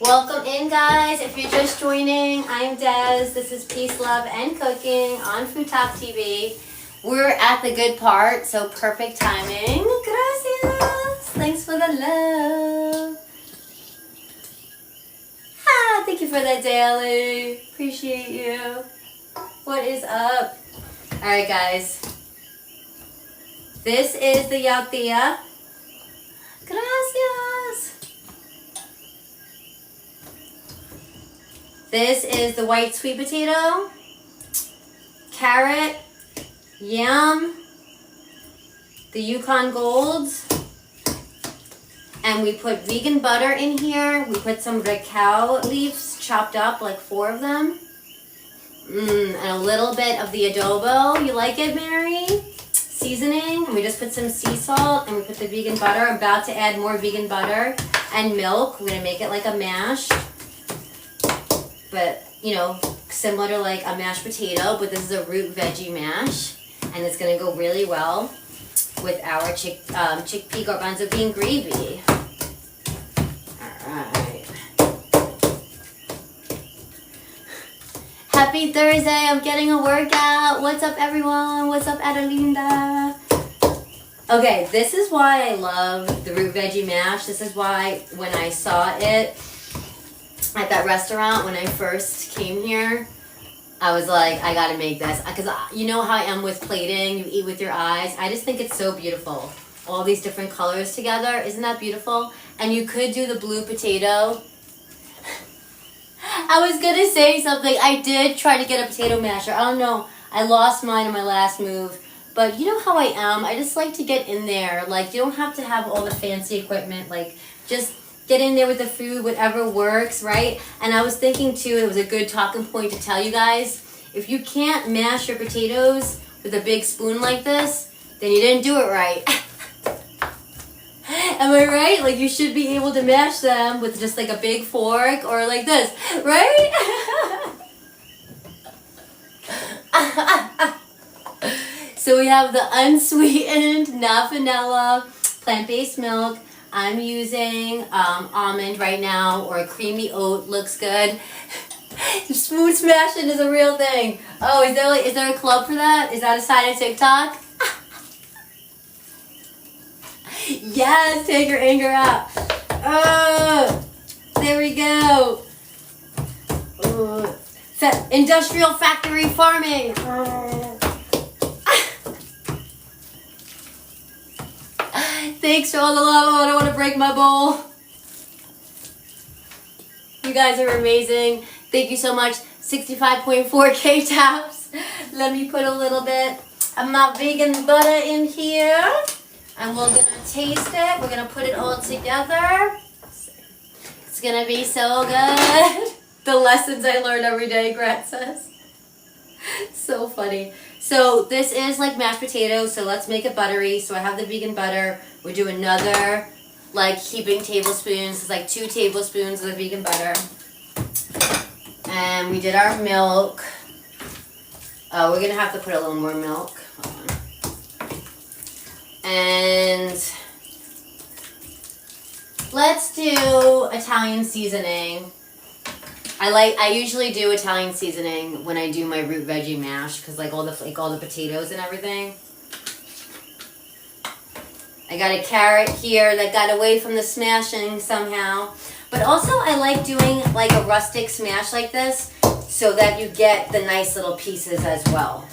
Welcome in, guys. If you're just joining, I'm Des. This is Peace, Love, and Cooking on FoodTokTV. We're at the good part, so perfect timing. Gracias. Thanks for the love. Ah, thank you for that, Daily. Appreciate you. What is up? All right, guys. This is the Yautía. Gracias. This is the white sweet potato, carrot, yam, the Yukon golds, and we put vegan butter in here. We put some cacao leaves chopped up, like 4 of them, and a little bit of the adobo. You like it, Mary? Seasoning. And we just put some sea salt, and we put the vegan butter. I'm about to add more vegan butter and milk. We're gonna make it like a mash. But, you know, similar to like a mashed potato, but this is a root veggie mash, and it's gonna go really well with our chickpea garbanzo bean gravy. All right. Happy Thursday! I'm getting a workout. What's up, everyone? What's up, Adelinda? Okay, this is why I love the root veggie mash. This is why when I saw it at that restaurant when I first came here, I was like, I gotta make this. Because you know how I am with plating, you eat with your eyes. I just think it's so beautiful. All these different colors together. Isn't that beautiful? And you could do the blue potato. I was gonna say something. I did try to get a potato masher. I don't know. I lost mine in my last move. But you know how I am. I just like to get in there. Like, you don't have to have all the fancy equipment. Like, just get in there with the food, whatever works, right? And I was thinking too, it was a good talking point to tell you guys, if you can't mash your potatoes with a big spoon like this, then you didn't do it right. Am I right? Like, you should be able to mash them with just like a big fork or like this, right? So we have the unsweetened, not vanilla, plant-based milk. I'm using almond right now, or creamy oat looks good. Spoon smashing is a real thing. Oh, is there a club for that? Is that a sign of TikTok? Yes, take your anger out. Oh, there we go. Industrial factory farming. Thanks for all the love. I don't want to break my bowl. You guys are amazing. Thank you so much. 65.4K taps. Let me put a little bit of my vegan butter in here. And we're going to taste it. We're going to put it all together. It's going to be so good. The lessons I learn every day, Grant says. So funny. So this is like mashed potatoes, so let's make it buttery. So I have the vegan butter. We do another like heaping tablespoons. It's like 2 tablespoons of the vegan butter. And we did our milk. We're going to have to put a little more milk. Hold on. And let's do Italian seasoning. I usually do Italian seasoning when I do my root veggie mash, because like all the potatoes and everything. I got a carrot here that got away from the smashing somehow. But also I like doing like a rustic smash like this so that you get the nice little pieces as well.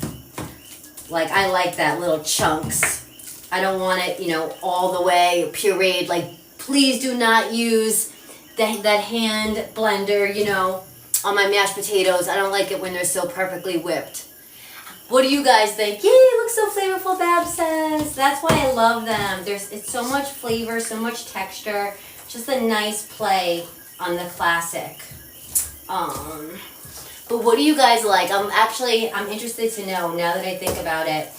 Like, I like that little chunks. I don't want it, you know, all the way pureed. Like, please do not use that hand blender, you know, on my mashed potatoes. I don't like it when they're so perfectly whipped. What do you guys think? Yay, it looks so flavorful, Bab says. That's why I love them. It's so much flavor, so much texture. Just a nice play on the classic. But what do you guys like? I'm interested to know, now that I think about it.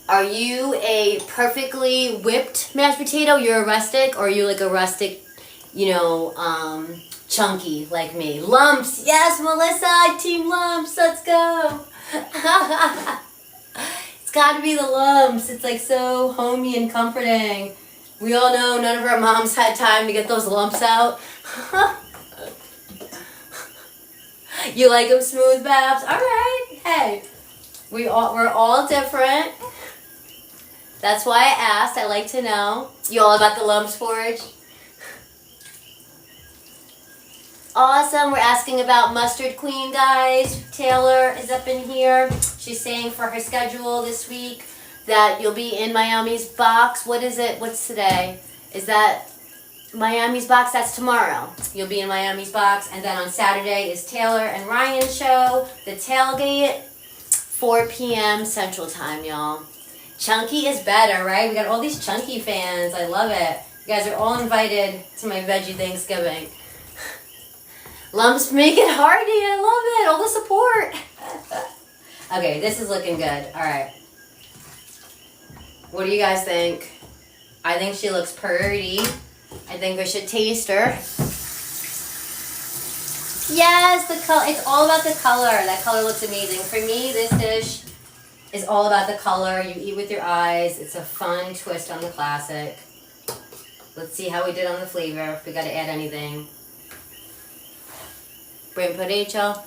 Are you a perfectly whipped mashed potato? You're a rustic, or are you like a rustic, you know, chunky like me? Lumps. Yes, Melissa, team lumps. Let's go. It's got to be the lumps. It's like so homey and comforting. We all know none of our moms had time to get those lumps out. You like them smooth, Babs? All right. Hey, we're all different. That's why I asked. I like to know. You all about the lumps, Forge? Awesome. We're asking about Mustard Queen, guys. Taylor is up in here. She's saying for her schedule this week that you'll be in Miami's box. What is it? What's today? Is that Miami's box? That's tomorrow. You'll be in Miami's box. And then on Saturday is Taylor and Ryan's show, The Tailgate, 4 p.m. Central Time, y'all. Chunky is better, right? We got all these chunky fans. I love it. You guys are all invited to my veggie Thanksgiving. Lumps make it hearty. I love it. All the support. Okay, this is looking good. All right. What do you guys think? I think she looks pretty. I think we should taste her. Yes, the color. It's all about the color. That color looks amazing. For me, this dish is all about the color. You eat with your eyes. It's a fun twist on the classic. Let's see how we did on the flavor. If we got to add anything. Brain put HL.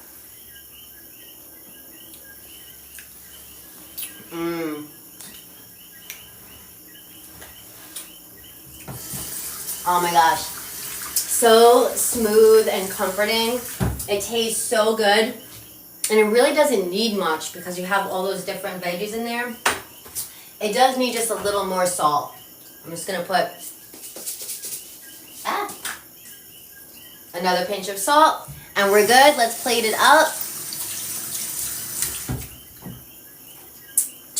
Oh my gosh. So smooth and comforting. It tastes so good. And it really doesn't need much because you have all those different veggies in there. It does need just a little more salt. I'm just going to put another pinch of salt. And we're good. Let's plate it up.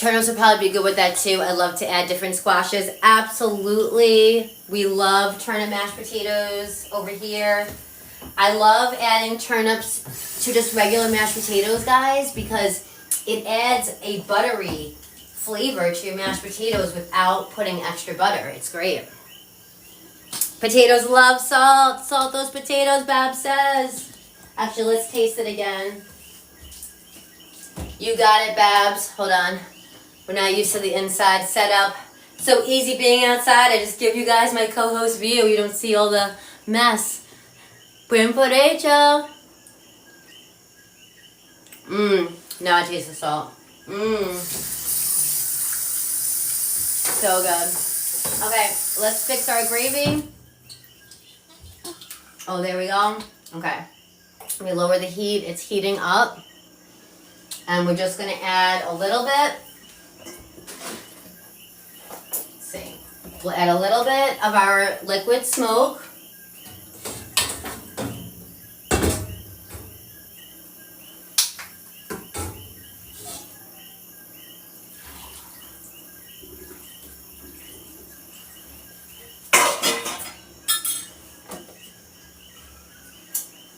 Turnips would probably be good with that too. I love to add different squashes. Absolutely. We love turnip mashed potatoes over here. I love adding turnips to just regular mashed potatoes, guys, because it adds a buttery flavor to your mashed potatoes without putting extra butter. It's great. Potatoes love salt. Salt those potatoes, Bab says. Actually, let's taste it again. You got it, Babs. Hold on. We're not used to the inside setup. So easy being outside. I just give you guys my co-host view. You don't see all the mess. Buen provecho. Now I taste the salt. So good. Okay, let's fix our gravy. Oh, there we go. Okay. Let me lower the heat. It's heating up. And we're just going to add a little bit. Let's see. We'll add a little bit of our liquid smoke.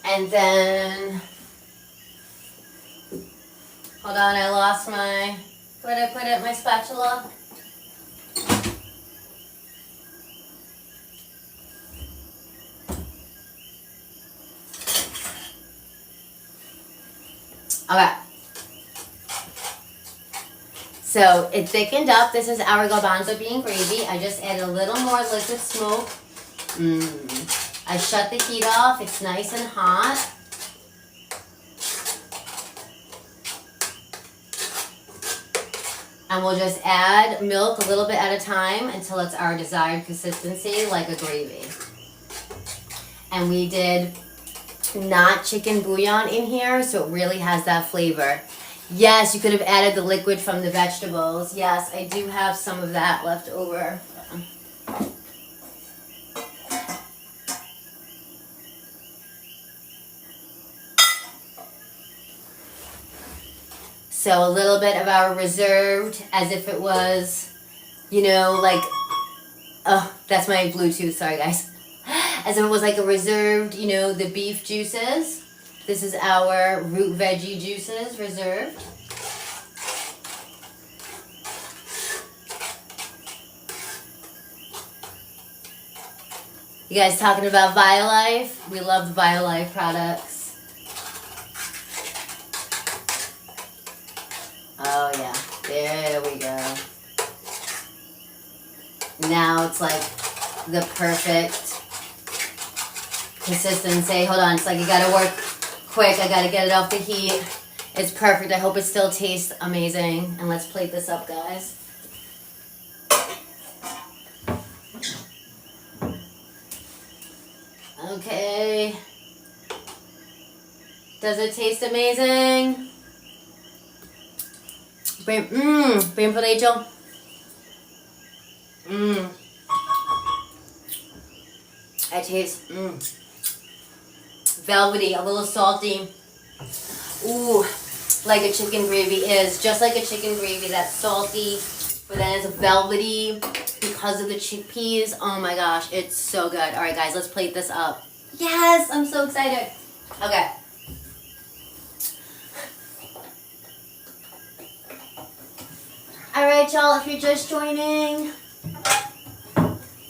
And then, hold on, I lost my, where'd I put it, my spatula? Okay. So it thickened up. This is our garbanzo bean gravy. I just added a little more liquid smoke. I shut the heat off. It's nice and hot. And we'll just add milk a little bit at a time until it's our desired consistency, like a gravy. And we did not chicken bouillon in here, so it really has that flavor. Yes, you could have added the liquid from the vegetables. Yes, I do have some of that left over. So a little bit of our reserved, as if it was, you know, like, oh, that's my Bluetooth, sorry guys. As if it was like a reserved, you know, the beef juices. This is our root veggie juices, reserved. You guys talking about Violife? We love the Violife products. Oh yeah, there we go. Now it's like the perfect consistency. Hold on, it's like you gotta work quick. I gotta get it off the heat. It's perfect. I hope it still tastes amazing. And let's plate this up, guys. Okay. Does it taste amazing? Bien provecho. I taste velvety, a little salty. Ooh, like a chicken gravy is. Just like a chicken gravy, that's salty, but then it's velvety because of the chickpeas. Oh my gosh, it's so good. All right, guys, let's plate this up. Yes, I'm so excited. Okay. Alright y'all, if you're just joining,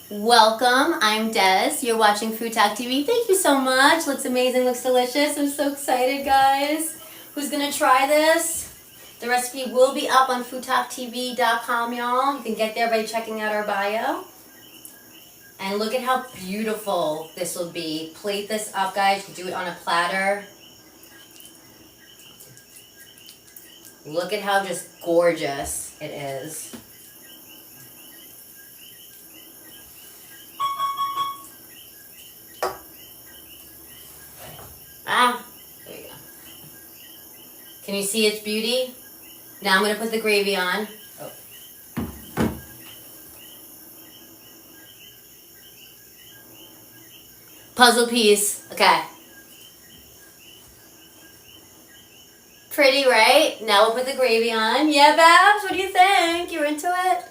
welcome. I'm Des. You're watching FoodTokTV. Thank you so much. Looks amazing, looks delicious. I'm so excited, guys. Who's gonna try this? The recipe will be up on FoodTokTV.com, y'all. You can get there by checking out our bio. And look at how beautiful this will be. Plate this up, guys. You can do it on a platter. Look at how just gorgeous it is. Ah, there you go. Can you see its beauty? Now I'm going to put the gravy on. Oh. Puzzle piece. Okay. Pretty, right? Now we'll put the gravy on. Yeah, Babs, what do you think? You're into it?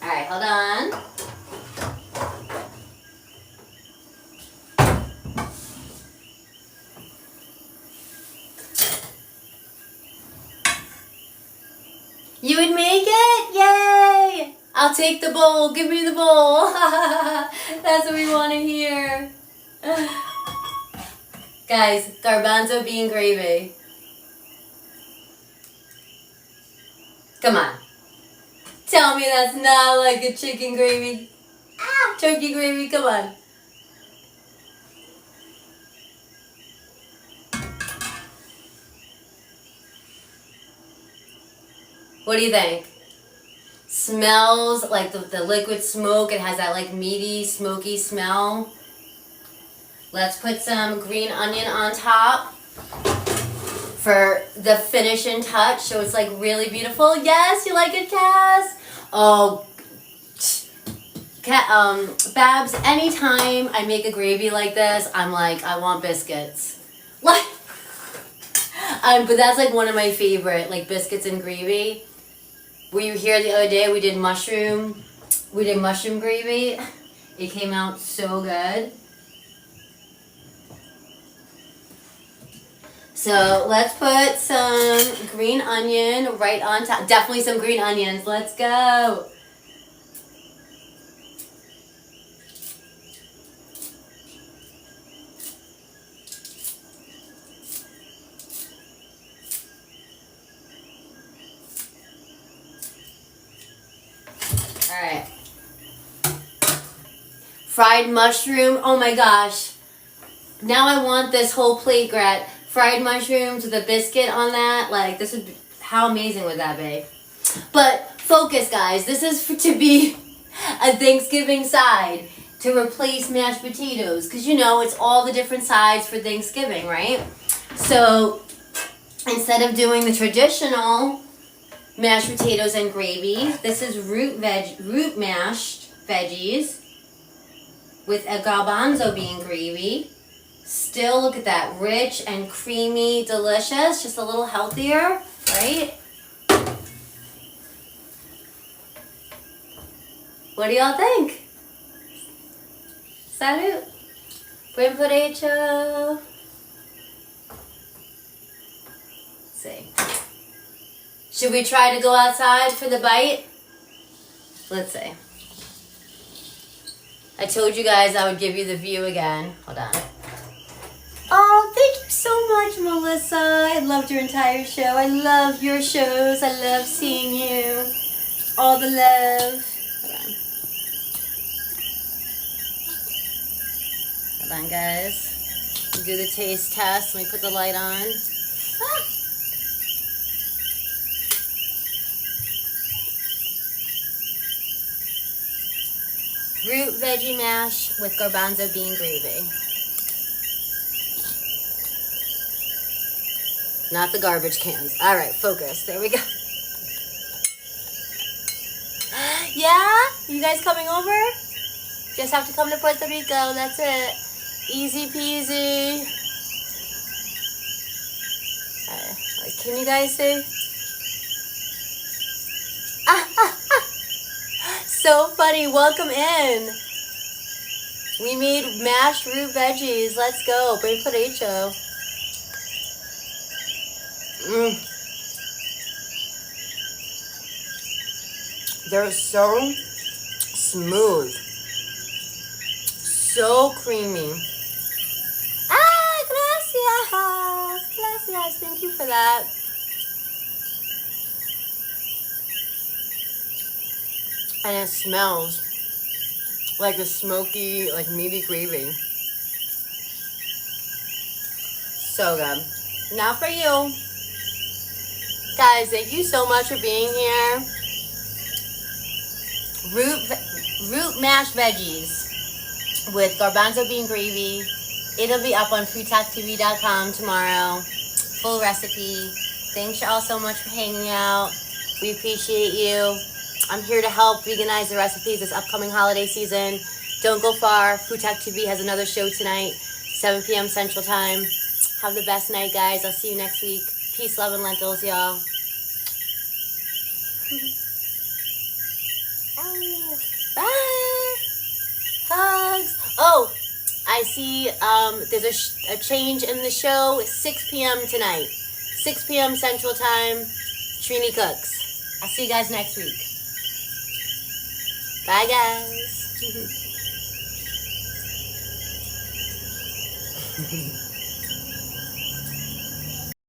All right, hold on. You would make it? Yay! I'll take the bowl. Give me the bowl. That's what we want to hear. Guys, garbanzo bean gravy. Come on. Tell me that's not like a chicken gravy. Turkey gravy, come on. What do you think? Smells like the liquid smoke. It has that like meaty, smoky smell. Let's put some green onion on top for the finishing touch, so it's like really beautiful. Yes, you like it, Cass? Oh, Babs, anytime I make a gravy like this, I'm like, I want biscuits. What? But that's like one of my favorite, like biscuits and gravy. Were you here the other day? We did mushroom gravy. It came out so good. So let's put some green onion right on top. Definitely some green onions. Let's go. All right. Fried mushroom. Oh my gosh. Now I want this whole plate, Gret. Fried mushrooms with a biscuit on that. Like, this would be, how amazing would that be? But focus, guys. This is to be a Thanksgiving side to replace mashed potatoes. Because, you know, it's all the different sides for Thanksgiving, right? So, instead of doing the traditional mashed potatoes and gravy, this is root mashed veggies with a garbanzo bean gravy. Still, look at that, rich and creamy, delicious, just a little healthier, right? What do y'all think? Salud. Buen provecho. Let's see. Should we try to go outside for the bite? Let's see. I told you guys I would give you the view again. Hold on. Oh, thank you so much, Melissa. I loved your entire show. I love your shows. I love seeing you. All the love. Hold on. Hold on, guys. We'll do the taste test. Let me put the light on. Ah. Root veggie mash with garbanzo bean gravy. Not the garbage cans. All right, focus. There we go. Yeah? You guys coming over? Just have to come to Puerto Rico. That's it. Easy peasy. Can you guys see? So funny. Welcome in. We made mashed root veggies. Let's go. Buen provecho. They're so smooth, so creamy. Gracias, thank you for that. And it smells like a smoky, like meaty gravy. So good. Now for you. Guys, thank you so much for being here. Root mashed veggies with garbanzo bean gravy. It'll be up on FoodTokTV.com tomorrow. Full recipe. Thanks y'all so much for hanging out. We appreciate you. I'm here to help veganize the recipes this upcoming holiday season. Don't go far. FoodTokTV has another show tonight, 7 p.m. Central Time. Have the best night, guys. I'll see you next week. Peace, love, and lentils, y'all. Bye. Hugs. Oh, I see there's a change in the show. 6 p.m. tonight. 6 p.m. Central Time. Trini cooks. I'll see you guys next week. Bye, guys.